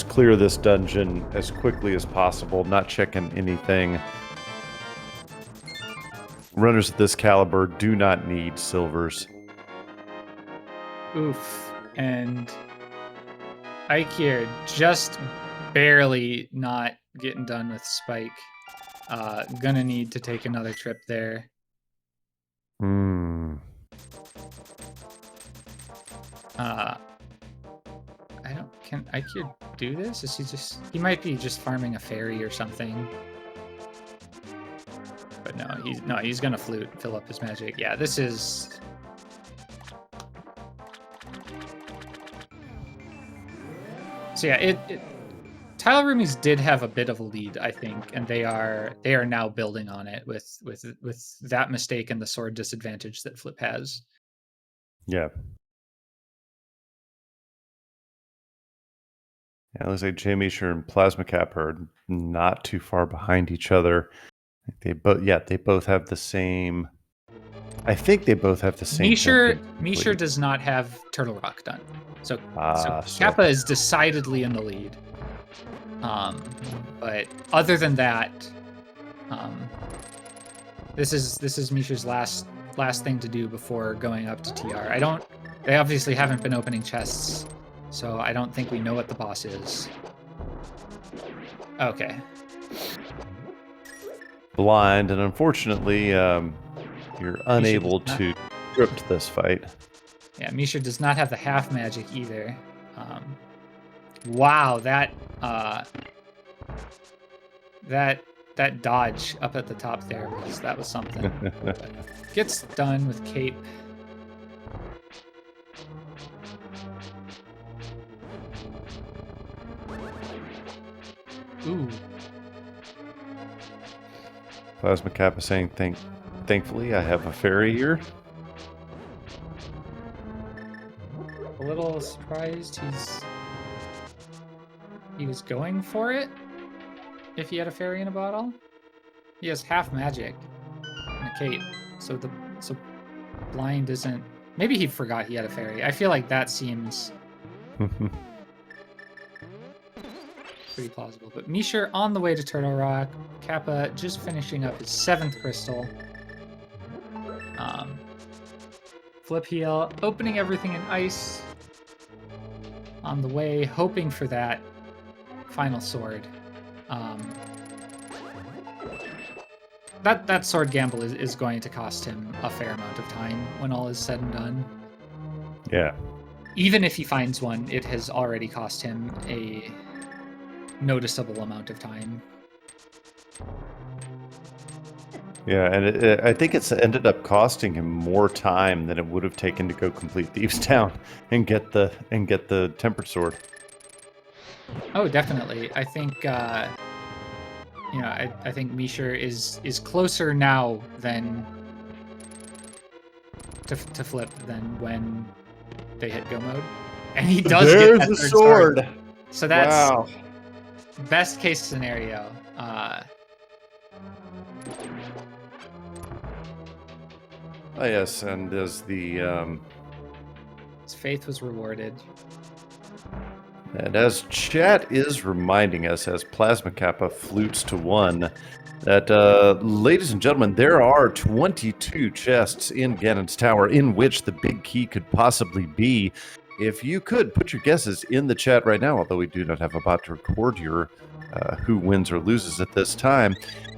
clear this dungeon as quickly as possible, not checking anything. Runners of this caliber do not need silvers. Oof. And Ike here just barely not getting done with Spike. Gonna need to take another trip there. Can Ike here do this? Is he might be just farming a fairy or something. But no, he's gonna fill up his magic. Yeah, this is. So yeah, Tile Roomies did have a bit of a lead, I think, and they are now building on it with that mistake and the sword disadvantage that Flip has. Yeah. Yeah, it looks like J-Measure and Plasma Cap are not too far behind each other. They both have the same. I think they both have the same. Measure does not have Turtle Rock done, so Kappa is decidedly in the lead. But other than that, this is Misha's last thing to do before going up to TR. They obviously haven't been opening chests, so I don't think we know what the boss is. Okay. Blind, and unfortunately, you're unable to script this fight. Yeah, Misha does not have the half magic either. Wow, that dodge up at the top there was something. Gets done with Cape. Ooh. Plasma Kappa saying, thankfully I have a fairy here. A little surprised he was going for it if he had a fairy in a bottle. He has half magic and a cape, so blind isn't. Maybe he forgot he had a fairy. I feel like that seems pretty plausible. But Mishra on the way to Turtle Rock. Kappa just finishing up his 7th crystal. Flip Heal, opening everything in ice. on the way, hoping for that final sword. That sword gamble is going to cost him a fair amount of time when all is said and done. Yeah. Even if he finds one, it has already cost him a noticeable amount of time. Yeah, and I think it's ended up costing him more time than it would have taken to go complete Thieves Town and get the tempered sword. Oh, definitely. I think I think Mishra is closer now than to flip than when they hit go mode, and he does get that third sword. So that's wow. Best case scenario. Oh yes, and as the His faith was rewarded. and as chat is reminding us, as Plasma Kappa flutes to 1, that ladies and gentlemen, there are 22 chests in Ganon's Tower in which the big key could possibly be. If you could put your guesses in the chat right now, although we do not have a bot to record your who wins or loses at this time.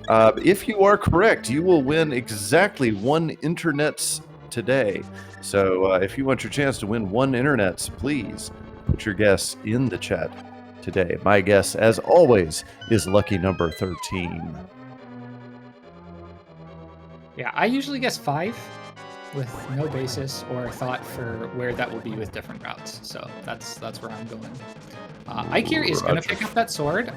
If you are correct, you will win exactly 1 internets today. So if you want your chance to win 1 internets, please put your guess in the chat today. My guess, as always, is lucky number 13. Yeah, I usually guess 5 with no basis or thought for where that will be with different routes. So that's where I'm going. Ikir is going to pick up that sword.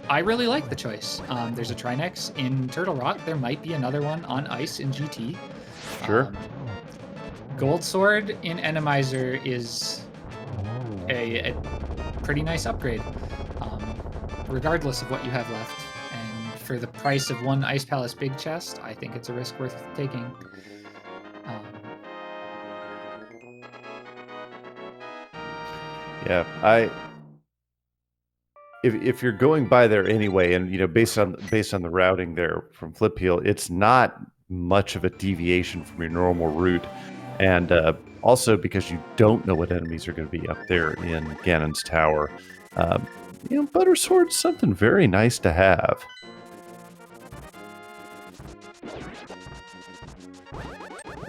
I really like the choice. There's a Trinex in Turtle Rock. There might be another one on Ice in GT. Sure. Gold Sword in Randomizer is a pretty nice upgrade, regardless of what you have left. And for the price of 1 Ice Palace Big Chest, I think it's a risk worth taking. Yeah, if you're going by there anyway, and based on the routing there from Flip Heel, it's not much of a deviation from your normal route, and also because you don't know what enemies are going to be up there in Ganon's Tower. Butter Sword's something very nice to have.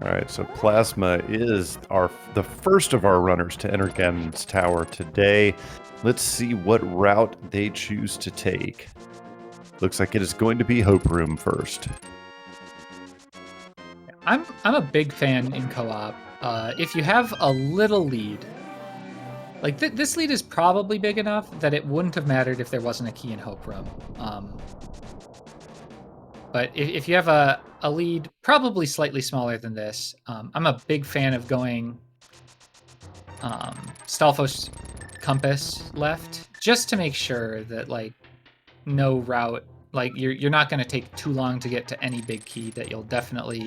All right, so Plasma is the first of our runners to enter Ganon's Tower today. Let's see what route they choose to take. Looks like it is going to be Hope Room first. I'm a big fan in co-op. If you have a little lead, like this lead is probably big enough that it wouldn't have mattered if there wasn't a key in Hope Room. But if you have a lead probably slightly smaller than this, I'm a big fan of going Stalfos Compass left, just to make sure that like no route, like you're not going to take too long to get to any big key, that you'll definitely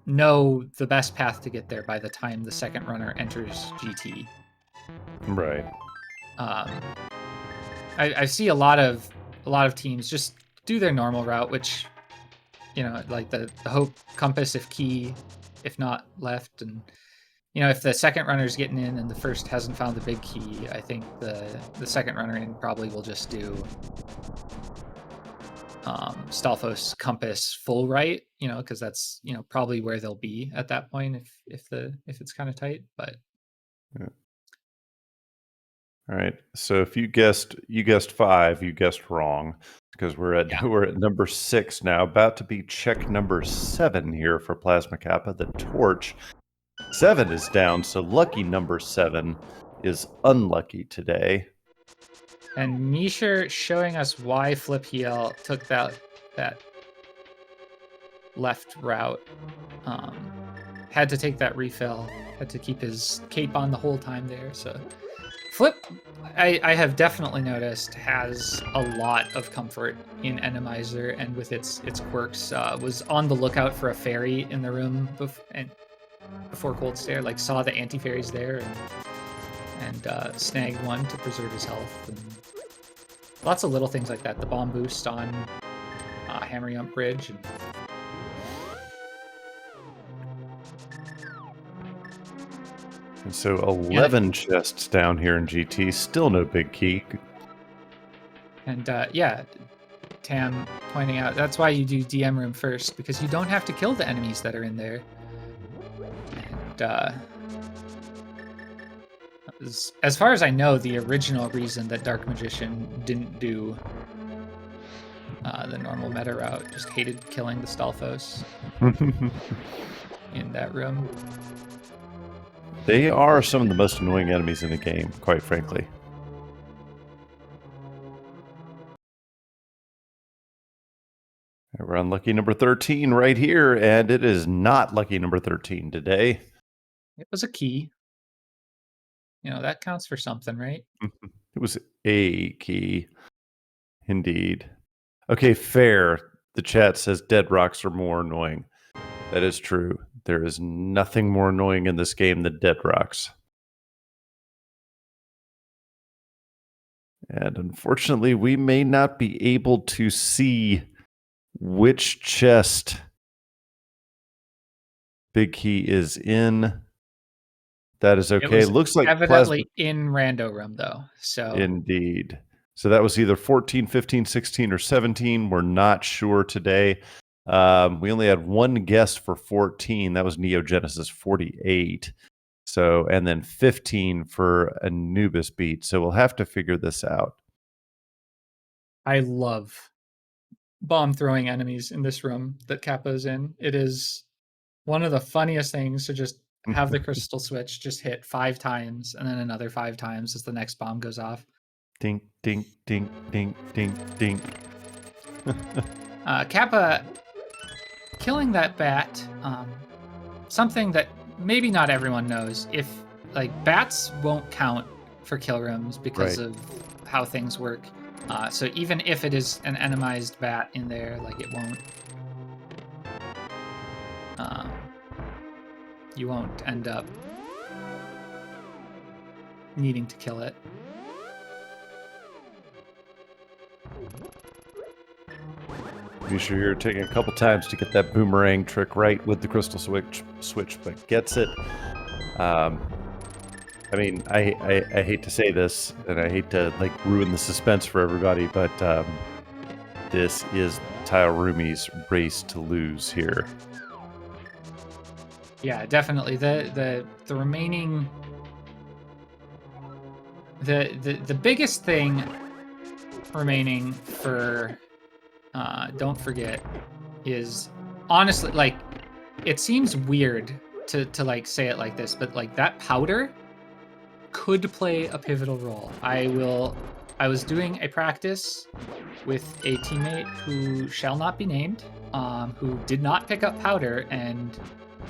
know the best path to get there by the time the second runner enters GT. Right. I see a lot of teams just do their normal route, which, like the Hope Compass if key, if not left, and if the second runner's getting in and the first hasn't found the big key, I think the second runner in probably will just do Stalfos Compass full right, because that's probably where they'll be at that point if it's kind of tight. But yeah. All right, so if you guessed 5, you guessed wrong, because we're at number 6 now, about to be check number 7 here for Plasma Kappa. The torch 7 is down, so lucky number 7 is unlucky today. And Mishra showing us why Flip Heel took that left route. Had to take that refill, had to keep his cape on the whole time there. So Flip, I have definitely noticed, has a lot of comfort in Randomizer and with its quirks. Was on the lookout for a fairy in the room before Cold Stare, like saw the anti-fairies there and snagged one to preserve his health. And lots of little things like that. The bomb boost on Hammer Jump Bridge. And And so 11 chests down here in GT, still no big key. And yeah, Tam pointing out that's why you do DM room first, because you don't have to kill the enemies that are in there. And as far as I know, the original reason that Dark Magician didn't do the normal meta route, just hated killing the Stalfos in that room. They are some of the most annoying enemies in the game, quite frankly. We're on lucky number 13 right here, and it is not lucky number 13 today. It was a key. You know, that counts for something, right? It was a key. Indeed. Okay, fair. The chat says dead rocks are more annoying. That is true. There is nothing more annoying in this game than dead rocks. And unfortunately, we may not be able to see which chest Big Key is in. That is okay. It looks like evidently in Rando Room, though. So indeed. So that was either 14, 15, 16, or 17. We're not sure today. We only had one guess for 14. That was Neo Genesis 48. So, and then 15 for Anubis Beat. So we'll have to figure this out. I love bomb throwing enemies in this room that Kappa's in. It is one of the funniest things to just have the crystal switch just hit 5 times and then another 5 times as the next bomb goes off. Dink, dink, dink, dink, dink, dink. Kappa killing that bat, something that maybe not everyone knows. If like bats won't count for kill rooms because of how things work. So even if it is an enemized bat in there, like it won't. You won't end up needing to kill it. Be sure you're taking a couple times to get that boomerang trick right with the crystal switch, but gets it. I mean, I hate to say this, and I hate to like ruin the suspense for everybody, but this is Tile Roomies' race to lose here. Yeah, definitely. The remaining the biggest thing remaining for don't forget is honestly, like, it seems weird to like say it like this, but like that powder could play a pivotal role. I was doing a practice with a teammate who shall not be named, who did not pick up powder and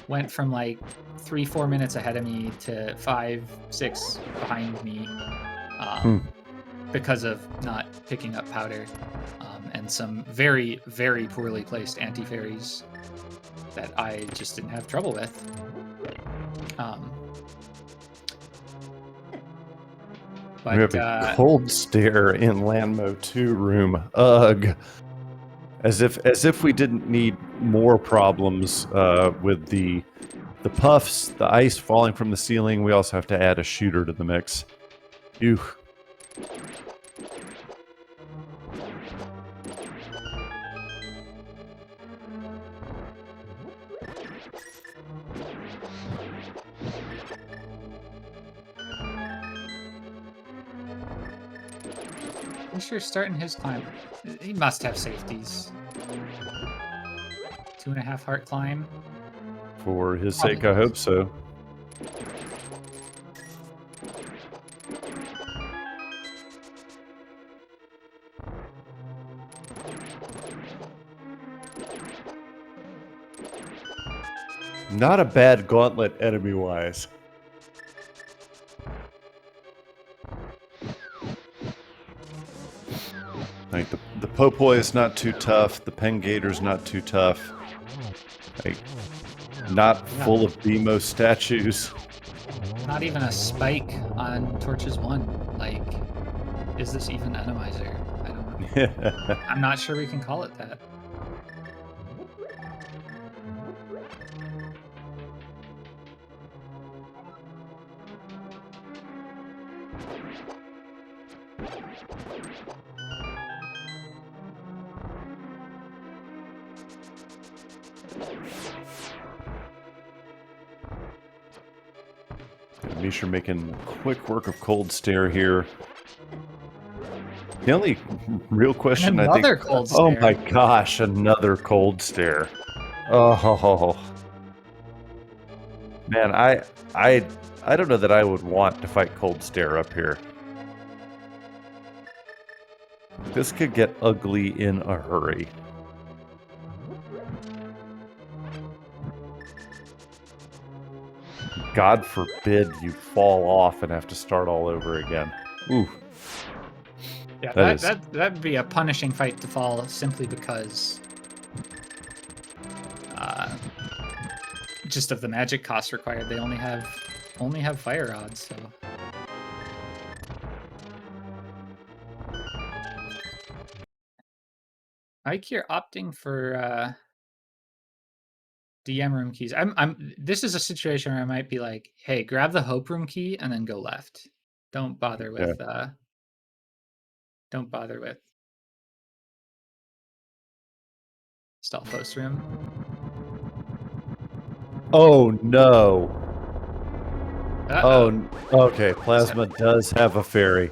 went from like 3-4 minutes ahead of me to 5-6 behind me because of not picking up powder and some very, very poorly placed anti-fairies that I just didn't have trouble with. But, we have a cold stare in Landmo 2 room. Ugh. As if we didn't need more problems with the puffs, the ice falling from the ceiling. We also have to add a shooter to the mix. Ew. I'm sure starting his climb, he must have safeties. 2.5 heart climb. For his sake, I hope so. Not a bad gauntlet enemy-wise. Like the Popoi is not too tough. The Pengator's not too tough. Like, not full of BMO statues. Not even a spike on Torches 1. Like, is this even Randomizer? I don't know. I'm not sure we can call it that. Misha making quick work of Cold Stare here. The only real question, I think... Another Cold Oh Stare. my gosh, another Cold Stare. Oh. Man, I don't know that I would want to fight Cold Stare up here. This could get ugly in a hurry. God forbid you fall off and have to start all over again. Ooh. Yeah, That that'd be a punishing fight to fall simply because just of the magic cost required. They only have fire rods, so. Ike, you're opting for DM room keys. This is a situation where I might be like, hey, grab the hope room key and then go left. Don't bother with Stalfos room. Oh no. Uh-oh. Oh, okay. Plasma does have a fairy.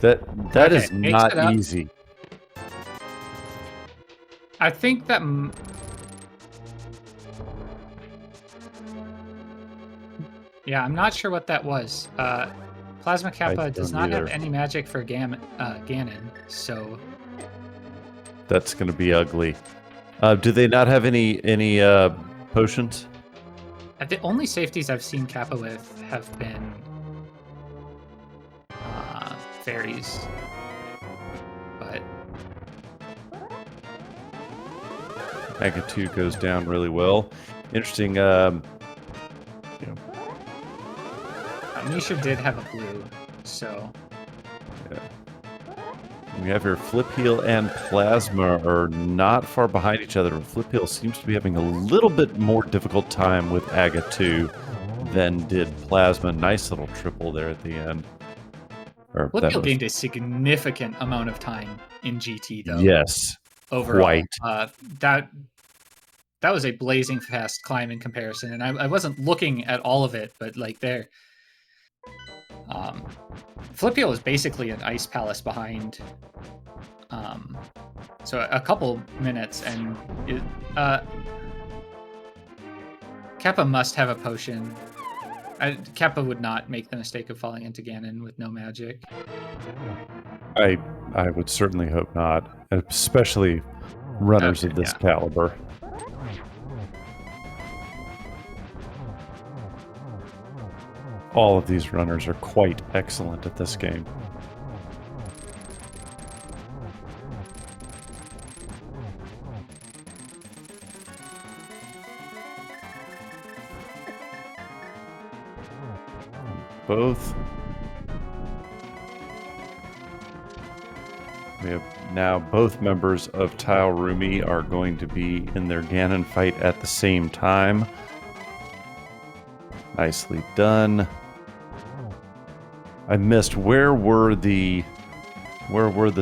That Okay, is not easy. I think that yeah, I'm not sure what that was. Plasma Kappa does not have any magic for Ganon, so that's going to be ugly. Do they not have any potions? The only safeties I've seen Kappa with have been fairies, but Mega 2 goes down really well. Interesting. Misha did have a blue, so yeah. We have here Flip Heel and Plasma are not far behind each other. Flip Heel seems to be having a little bit more difficult time with Aga 2 than did Plasma. Nice little triple there at the end. Flip Heel gained a significant amount of time in GT, though. Yes, overall. Quite. That was a blazing fast climb in comparison, and I wasn't looking at all of it, but like there. Flip Heel is basically an ice palace behind. So a couple minutes, and Kappa must have a potion. Kappa would not make the mistake of falling into Ganon with no magic. I would certainly hope not, especially runners of this caliber. All of these runners are quite excellent at this game. Both. We have now both members of Tile Roomie are going to be in their Ganon fight at the same time. Nicely done. I missed. Where were the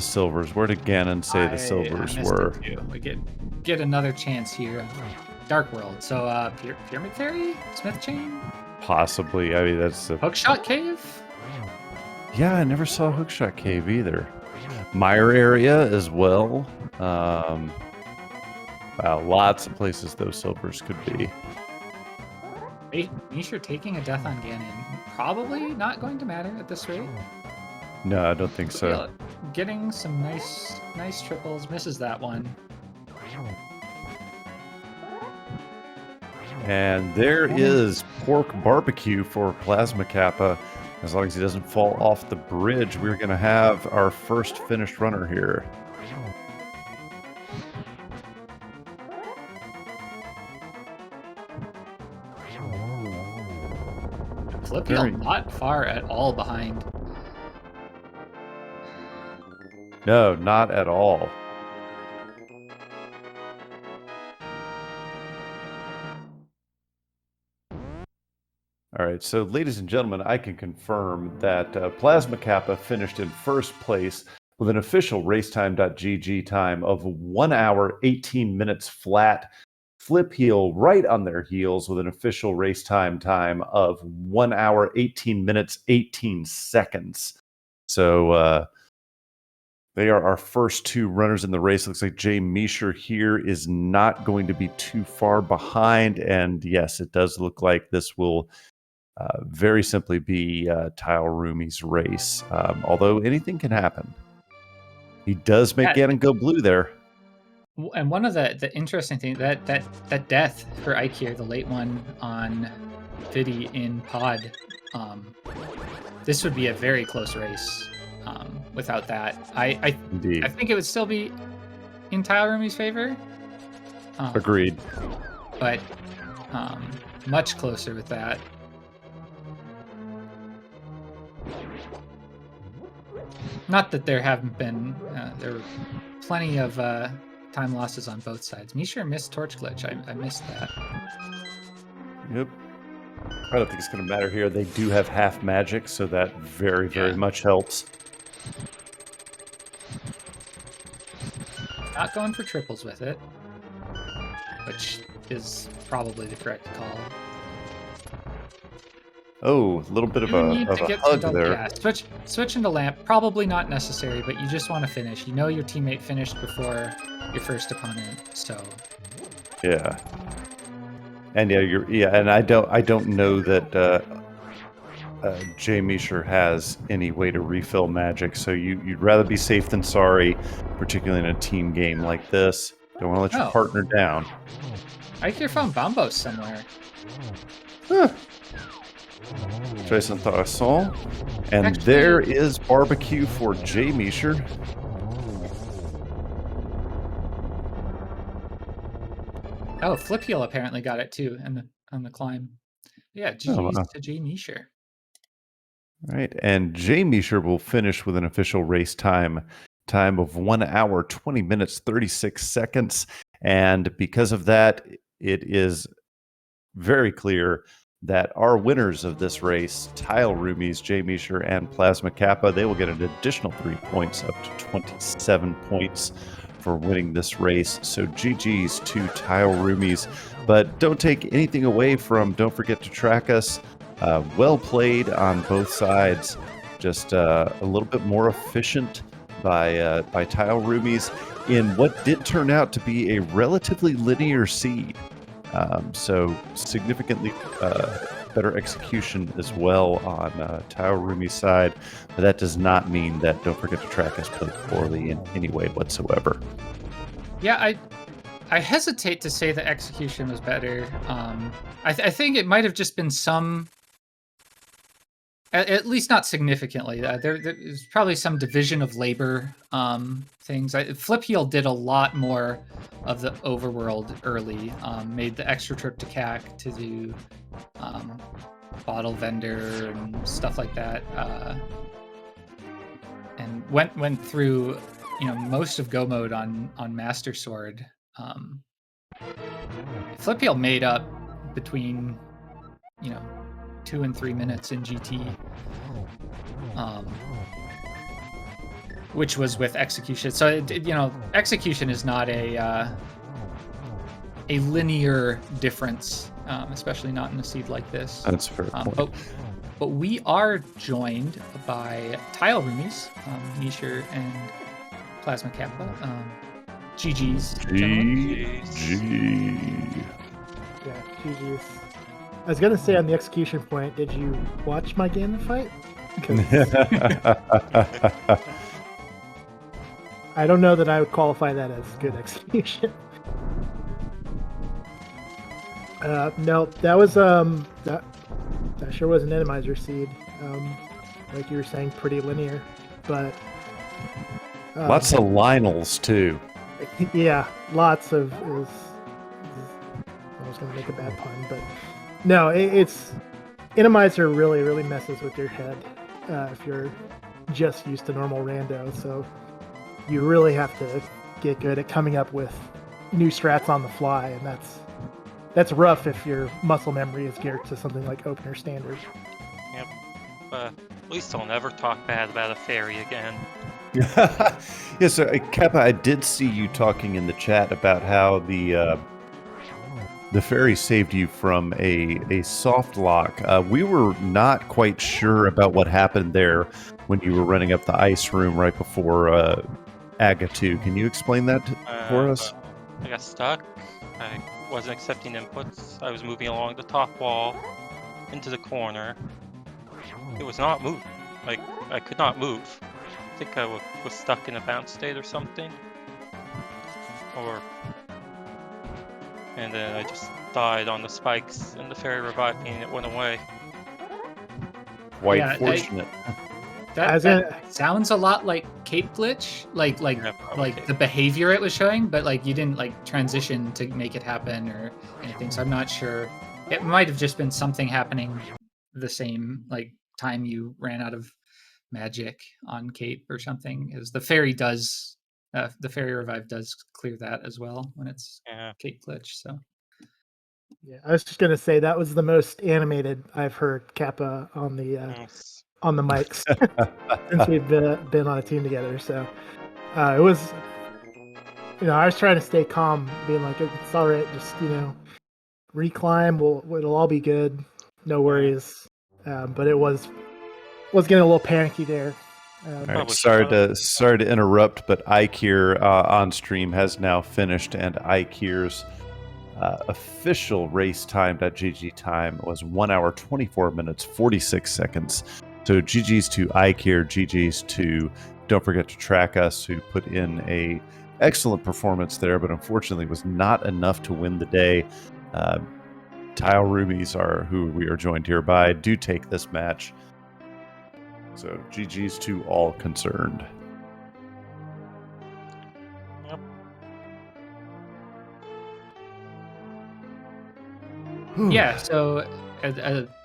silvers? Where did Ganon say the silvers were? We get another chance here. Dark World. So Pyramid Fairy? Smith Chain? Possibly. I mean, that's a Hookshot Cave? Yeah, I never saw Hookshot Cave either. Mire area as well. Wow, lots of places those silvers could be. Misha taking a death on Ganon. Probably not going to matter at this rate. No, I don't think so. Getting some nice triples. Misses that one. And there is pork barbecue for Plasma Kappa. As long as he doesn't fall off the bridge, we're going to have our first finished runner here. Flip Heel not far at all behind. No, not at all. All right, so ladies and gentlemen, I can confirm that Plasma Kappa finished in first place with an official racetime.gg time of 1 hour, 18 minutes flat. Flip Heel right on their heels with an official race time of 1 hour, 18 minutes, 18 seconds. So they are our first two runners in the race. Looks like Jay Meisher here is not going to be too far behind. And yes, it does look like this will very simply be Tile Roomie's race. Although anything can happen. He does make Ganon go blue there. And one of the interesting things that death for Ike, the late one on Vidi in Pod, this would be a very close race without that. I think it would still be in Tile Roomie's favor. Agreed. But much closer with that. Not that there haven't been, there were plenty of time losses on both sides. Meisher missed Torch Glitch. I missed that. Yep. I don't think it's going to matter here. They do have half magic, so that very much helps. Not going for triples with it, which is probably the correct call. Oh, a little bit of a hug there. Yeah, switch into lamp. Probably not necessary, but you just want to finish. You know your teammate finished before your first opponent, so. Yeah. And and I don't know that Jay Meisher has any way to refill magic, so you'd rather be safe than sorry, particularly in a team game like this. Don't want to let your partner down. I hear found Bombos somewhere. Huh. Trace and Tharason. And actually, there is barbecue for Jay Meisher. Oh, Flip Heel apparently got it too on the climb. Yeah, GG's to Jay Meisher. Right, and Jay Meisher will finish with an official race time of 1 hour, 20 minutes, 36 seconds. And because of that, it is very clear that our winners of this race, Tile Roomies, Jay Meisher, and Plasma Kappa, they will get an additional 3 points, up to 27 points for winning this race. So GG's to Tile Roomies. But don't take anything away from, don't forget to track us. Well played on both sides. Just a little bit more efficient by Tile Roomies in what did turn out to be a relatively linear seed. So significantly better execution as well on Tile Roomie's side. But that does not mean that don't forget to track us played poorly in any way whatsoever. Yeah, I hesitate to say the execution was better. I think it might have just been some, at least not significantly. There's probably some division of labor things. Flip Heel did a lot more of the overworld early, made the extra trip to CAC to do bottle vendor and stuff like that, and went through most of Go mode on Master Sword. Flip Heel made up between 2 and 3 minutes in GT, which was with execution. So execution is not a linear difference, especially not in a seed like this. That's fair point. But we are joined by Tile Roomies, Meisher and Plasma Kappa. GG's. GG. Yeah, GG's. I was gonna say on the execution point, did you watch my Ganon fight? I don't know that I would qualify that as good execution. No, that was that sure was an Randomizer seed. Like you were saying, pretty linear, but lots of Lionels too. Yeah, lots of. I was gonna make a bad pun, but no, it's Randomizer really messes with your head if you're just used to normal rando. So you really have to get good at coming up with new strats on the fly, and that's rough if your muscle memory is geared to something like opener standard. Yep. At least I'll never talk bad about a fairy again. Yeah, so Kappa, I did see you talking in the chat about how the fairy saved you from a soft lock. We were not quite sure about what happened there when you were running up the ice room right before Aga 2. Can you explain that for us? Well, I got stuck. I wasn't accepting inputs. I was moving along the top wall into the corner. It was not moving. Like, I could not move. I think I was stuck in a bounce state or something. And then I just died on the spikes, and the fairy revived me, and it went away. Quite fortunate. That sounds a lot like Cape glitch, like the behavior it was showing, but like you didn't like transition to make it happen or anything. So I'm not sure. It might have just been something happening the same like time you ran out of magic on Cape or something. As the fairy does, the fairy revive does clear that as well when it's Cape glitch. So. Yeah, I was just gonna say that was the most animated I've heard Kappa on the mics since we've been on a team together. So it was, I was trying to stay calm, being like, it's all right, just reclimb. It'll all be good, no worries. But it was getting a little panicky there. All right, sorry to interrupt, but Ikir on stream has now finished, and Ikir's official race time.gg time was 1 hour 24 minutes 46 seconds. So GG's to Ikir, GG's to Don't Forget to Track Us, who put in a excellent performance there, but unfortunately was not enough to win the day. Tile Roomies are who we are joined here by, do take this match. So GG's to all concerned. Yep. Yeah, so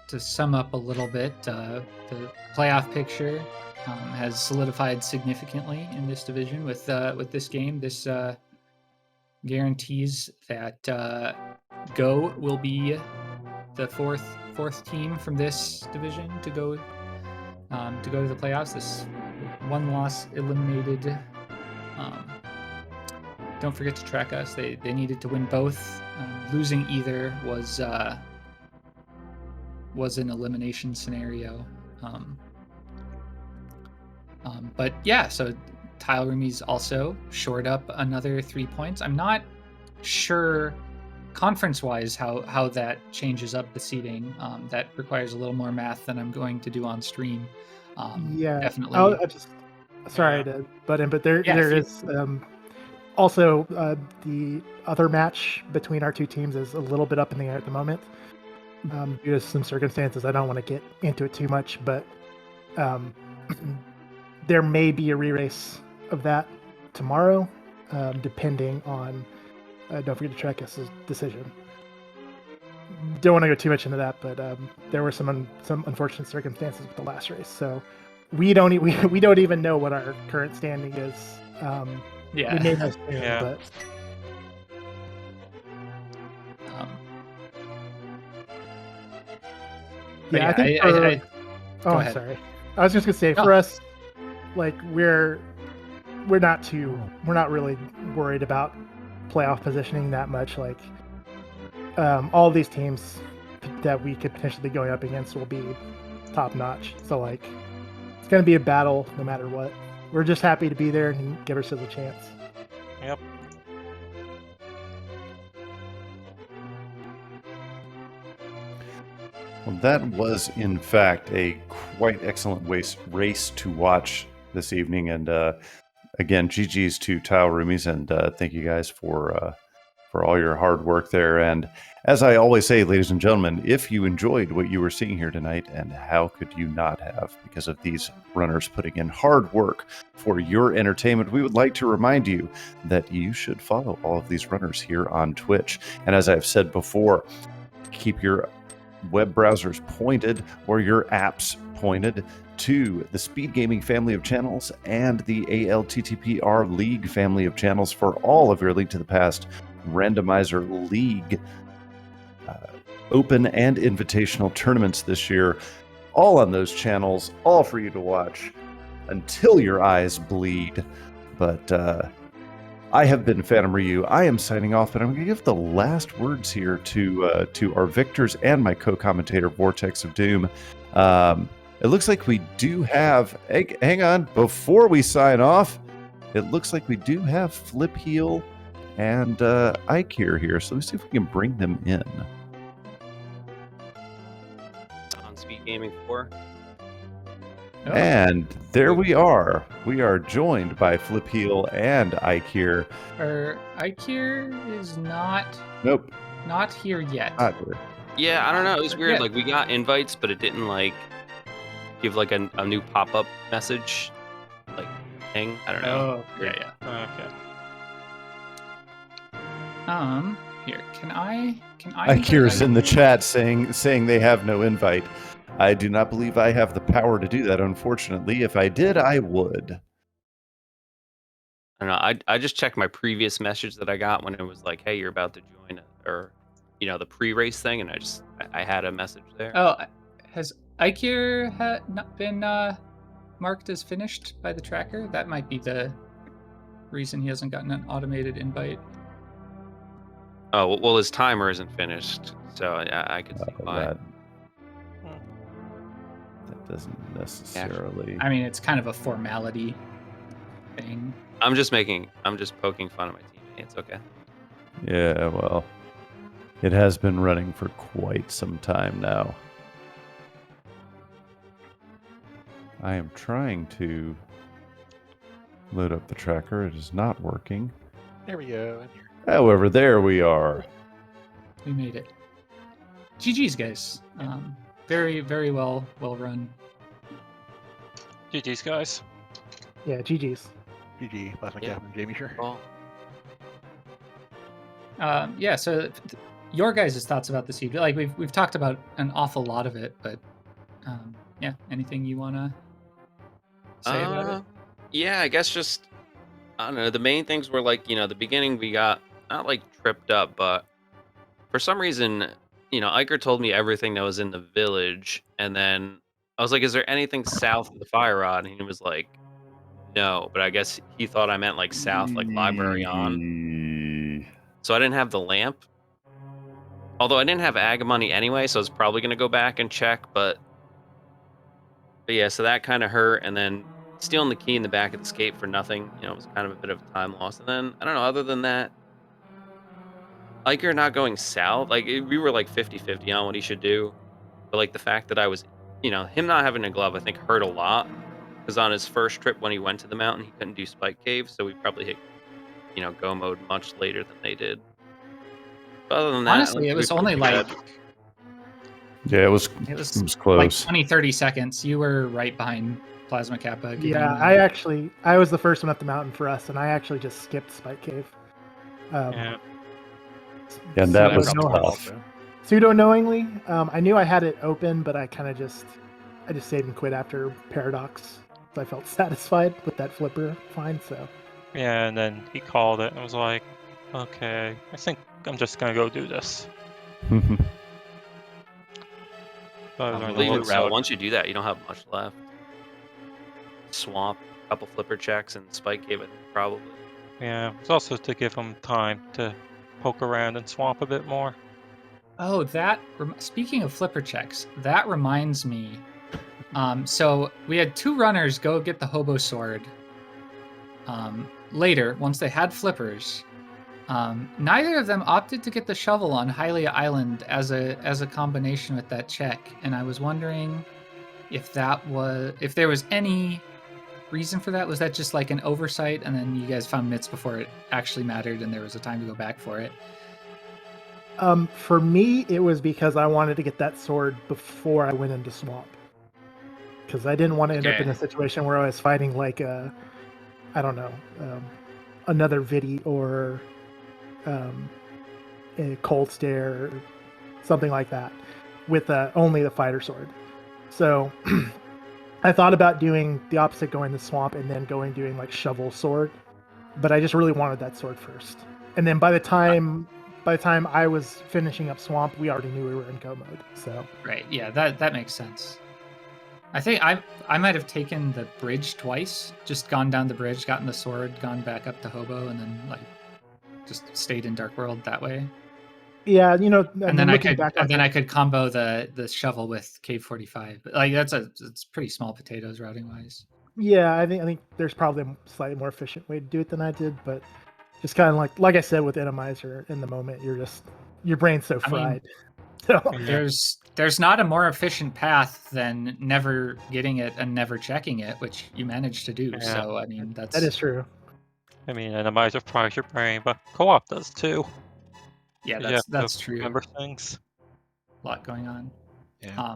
to sum up a little bit, the playoff picture has solidified significantly in this division with this game. This guarantees that Go will be the fourth team from this division to go to the playoffs. This one loss eliminated. Don't forget to track us. They needed to win both. Losing either was an elimination scenario. But yeah, so Tile Roomies also shored up another 3 points. I'm not sure conference-wise how that changes up the seeding. That requires a little more math than I'm going to do on stream. Yeah, definitely. Sorry to butt in, but there is also the other match between our two teams is a little bit up in the air at the moment due to some circumstances. I don't want to get into it too much, but there may be a re-race of that tomorrow, depending on Don't Forget to Track Us's decision. Don't want to go too much into that, but there were some unfortunate circumstances with the last race, so we don't even know what our current standing is. We may know soon, but I think I'm sorry. I was just gonna say for us, like we're not really worried about playoff positioning that much. Like all of these teams that we could potentially be going up against will be top notch. So like it's gonna be a battle no matter what. We're just happy to be there and give ourselves a chance. Yep. Well, that was, in fact, a quite excellent race to watch this evening. And again, GG's to Tile Roomies, and thank you guys for all your hard work there. And as I always say, ladies and gentlemen, if you enjoyed what you were seeing here tonight, and how could you not have, because of these runners putting in hard work for your entertainment, we would like to remind you that you should follow all of these runners here on Twitch. And as I've said before, keep your web browsers pointed or your apps pointed to the SpeedGaming family of channels and the ALTTPR League family of channels for all of your Link to the Past Randomizer League open and invitational tournaments this year, all on those channels, all for you to watch until your eyes bleed. But I have been Phantom Ryu. I am signing off, and I'm going to give the last words here to our victors and my co-commentator, Vortex of Doom. It looks like we do have... Hang on. Before we sign off, it looks like we do have Flip Heel and Ikir here. So let's see if we can bring them in. On SpeedGaming 4. Oh. And there we are. We are joined by Flip Heel and Ikir. Ikir is not here yet. Not here. Yeah, I don't know. It was weird. Yeah. Like, we got invites, but it didn't, like, give, like, a new pop-up message. Like, thing. I don't know. Oh, yeah. Okay. Here, can I? Ikir's in the chat saying they have no invite. I do not believe I have the power to do that, unfortunately. If I did, I would. I don't know. I just checked my previous message that I got when it was like, hey, you're about to join, or, you know, the pre-race thing, and I had a message there. Oh, has Ikir not been marked as finished by the tracker? That might be the reason he hasn't gotten an automated invite. Oh, well, his timer isn't finished, so I could see why. That doesn't necessarily... I mean, it's kind of a formality thing. I'm just poking fun at my teammate. It's okay. Yeah, well, it has been running for quite some time now. I am trying to load up the tracker. It is not working. There we go. In here. However, there we are. We made it. GG's, guys. Very, very well run. GG's, guys. Yeah, GG's. GG, Plasma Yeah. Captain Jamie, sure. Well, Yeah. So, your guys' thoughts about this evening? Like we've talked about an awful lot of it, but yeah. Anything you want to say about it? yeah, I guess just, I don't know. The main things were like, you know, the beginning we got not like tripped up, but for some reason, you know, Iker told me everything that was in the village, and then I was like, is there anything south of the fire rod? And he was like, no, but I guess he thought I meant like south, like library on. So I didn't have the lamp. Although I didn't have ag money anyway, so I was probably going to go back and check, but yeah, so that kind of hurt. And then stealing the key in the back of the skate for nothing, you know, it was kind of a bit of a time loss. And then, I don't know, other than that, Iker not going south, like, we were like 50-50 on what he should do. But like the fact that I was, you know, him not having a glove, I think hurt a lot. Because on his first trip when he went to the mountain, he couldn't do Spike Cave, so we probably hit, you know, go mode much later than they did. But other than that, Honestly, it was only like Yeah, it was close. like 20-30 seconds. You were right behind Plasma Kappa. Yeah, I was the first one up the mountain for us, and I actually just skipped Spike Cave. Yeah. And that pseudo was knowingly. tough. Pseudo knowingly. I knew I had it open, but I kind of just saved and quit after Paradox. So I felt satisfied with that flipper find. So Yeah, and then he called it and was like, okay, I think I'm just gonna go do this. But I was I on the believe low it. So route. once you do that, you don't have much left. Swamp, a couple flipper checks, and Spike Cave, I think, probably. Yeah, it's also to give him time to poke around and swamp a bit more. Oh, speaking of flipper checks, that reminds me. So we had two runners go get the hobo sword. Later, once they had flippers, neither of them opted to get the shovel on Hylia Island as a combination with that check, and I was wondering if there was any reason for that. Was that just like an oversight, and then you guys found mitts before it actually mattered, and there was a time to go back for it? for me, it was because I wanted to get that sword before I went into swamp. Because I didn't want to end up in a situation where I was fighting like I don't know, another Vidi or a Cold Stare or something like that with only the fighter sword. So I thought about doing the opposite, going to swamp and then doing like shovel sword, but I just really wanted that sword first. And then by the time by the time I was finishing up Swamp, we already knew we were in go mode. So Right. Yeah, that makes sense. I think I might have taken the bridge twice, just gone down the bridge, gotten the sword, gone back up to Hobo, and then like just stayed in Dark World that way. yeah, you know, And then I looking could back on it, combo the shovel with Cave 45. But like it's pretty small potatoes routing wise. yeah, I think there's probably a slightly more efficient way to do it than I did, but just kind of like I said with Randomizer, in the moment, your brain's so I mean, fried. So Yeah. There's not a more efficient path than never getting it and never checking it, which you managed to do. Yeah. So I mean that is true. I mean, Randomizer fries your brain, but co-op does too. yeah, You have that's to true. remember things. A lot going on. Yeah.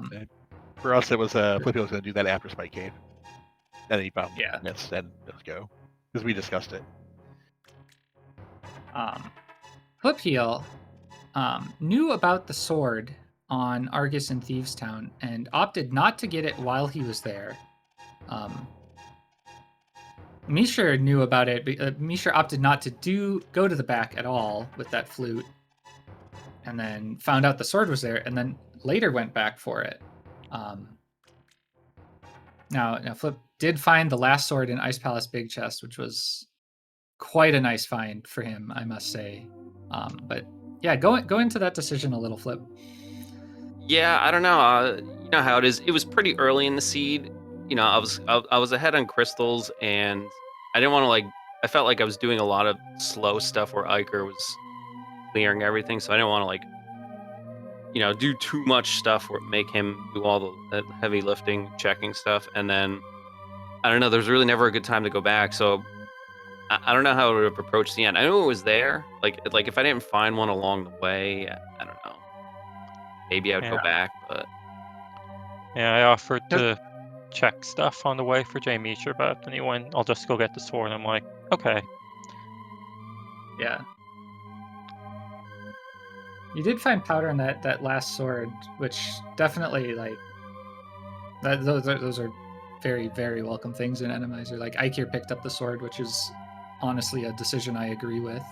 For us, it was Flippy was going to do that after Spike Cave. And then he found Yeah. missed, and let's go. Because we discussed it. Flip Heel knew about the sword on Argus and Thieves Town and opted not to get it while he was there. Mishra knew about it. But, Mishra opted not to go to the back at all with that flute, and then found out the sword was there, and then later went back for it. Now Flip did find the last sword in Ice Palace Big Chest, which was quite a nice find for him, I must say. But yeah, go into that decision a little, Flip. Yeah, I don't know. You know how it is. It was pretty early in the seed. You know, I was ahead on crystals, and I didn't want to like. I felt like I was doing a lot of slow stuff where Iker was clearing everything, so I didn't want to like, you know, do too much stuff or make him do all the heavy lifting, checking stuff, and then I don't know. There's really never a good time to go back, so I don't know how I would have approached the end. I knew it was there. Like if I didn't find one along the way, I don't know. Maybe I would go back, but Yeah, I offered to check stuff on the way for Jay Meacher, but then he went, I'll just go get the sword. I'm like, okay. Yeah. You did find powder in that last sword, which definitely like those are very, very welcome things in Randomizer. Like Ikir picked up the sword, which is honestly a decision I agree with.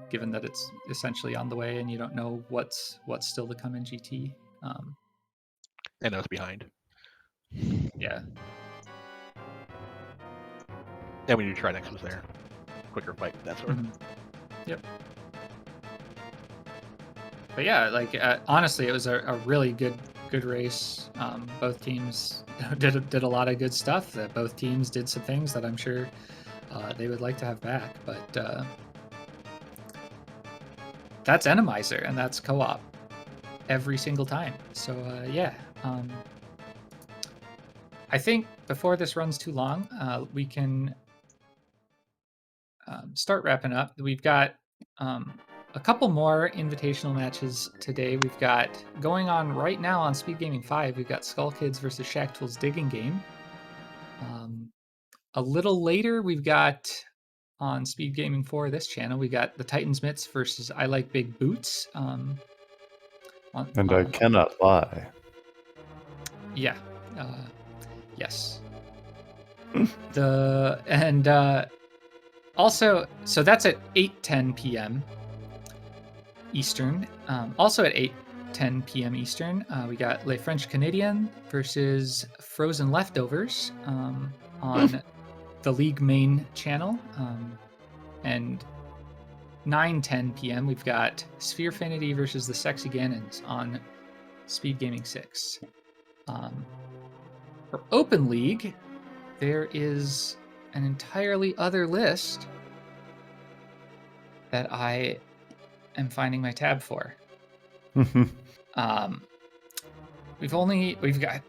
Given that it's essentially on the way and you don't know what's still to come in GT. And I was behind. Yeah. And when you try next was there. Quicker fight with that sword. Yep. But yeah, like honestly, it was a really good race. Both teams did a lot of good stuff. Both teams did some things that I'm sure they would like to have back. But that's Randomizer, and that's co-op every single time. So yeah. I think before this runs too long, we can start wrapping up. We've got a couple more invitational matches today. We've got going on right now on SpeedGaming 5. We've got Skull Kids versus Shack Tools Digging Game. A little later, we've got on SpeedGaming 4, this channel, we got the Titans Mitts versus I Like Big Boots. I cannot lie. Yeah. Yes. Also, so that's at 8:10 p.m. Eastern. Also at 8:10 p.m. Eastern, we got Les French Canadiens versus Frozen Leftovers on the League main channel. And 9:10 p.m. we've got Spherefinity versus the Sexy Gannons on SpeedGaming 6. For Open League, there is an entirely other list that I am finding my tab for. We've got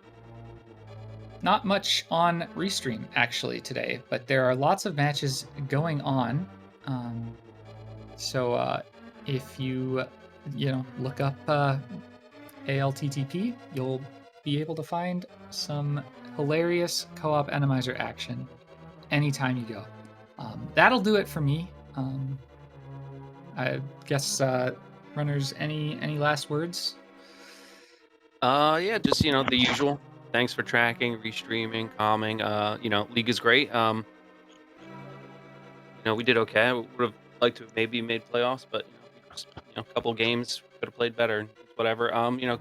not much on Restream actually today, but there are lots of matches going on. So if you look up ALTTP, you'll be able to find some hilarious co-op Randomizer action anytime you go. That'll do it for me. I guess runners, any last words? Yeah, just the usual. Thanks for tracking, restreaming, calming. League is great. We did okay. We would have like to have maybe made playoffs, but just, a couple games could have played better. Whatever.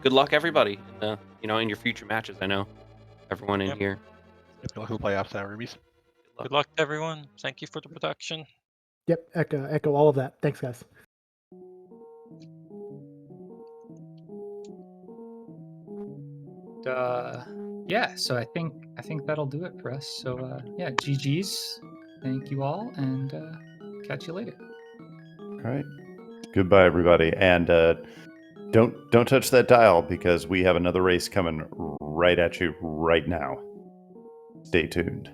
Good luck everybody. In your future matches. I know everyone in Yep. here. Good luck in the playoffs now, Roomies. Good luck to everyone. Thank you for the protection. Yep, echo all of that. Thanks, guys. Yeah, so I think that'll do it for us. So yeah, GG's. Thank you all, and catch you later. All right. Goodbye, everybody, and don't touch that dial because we have another race coming right at you right now. Stay tuned.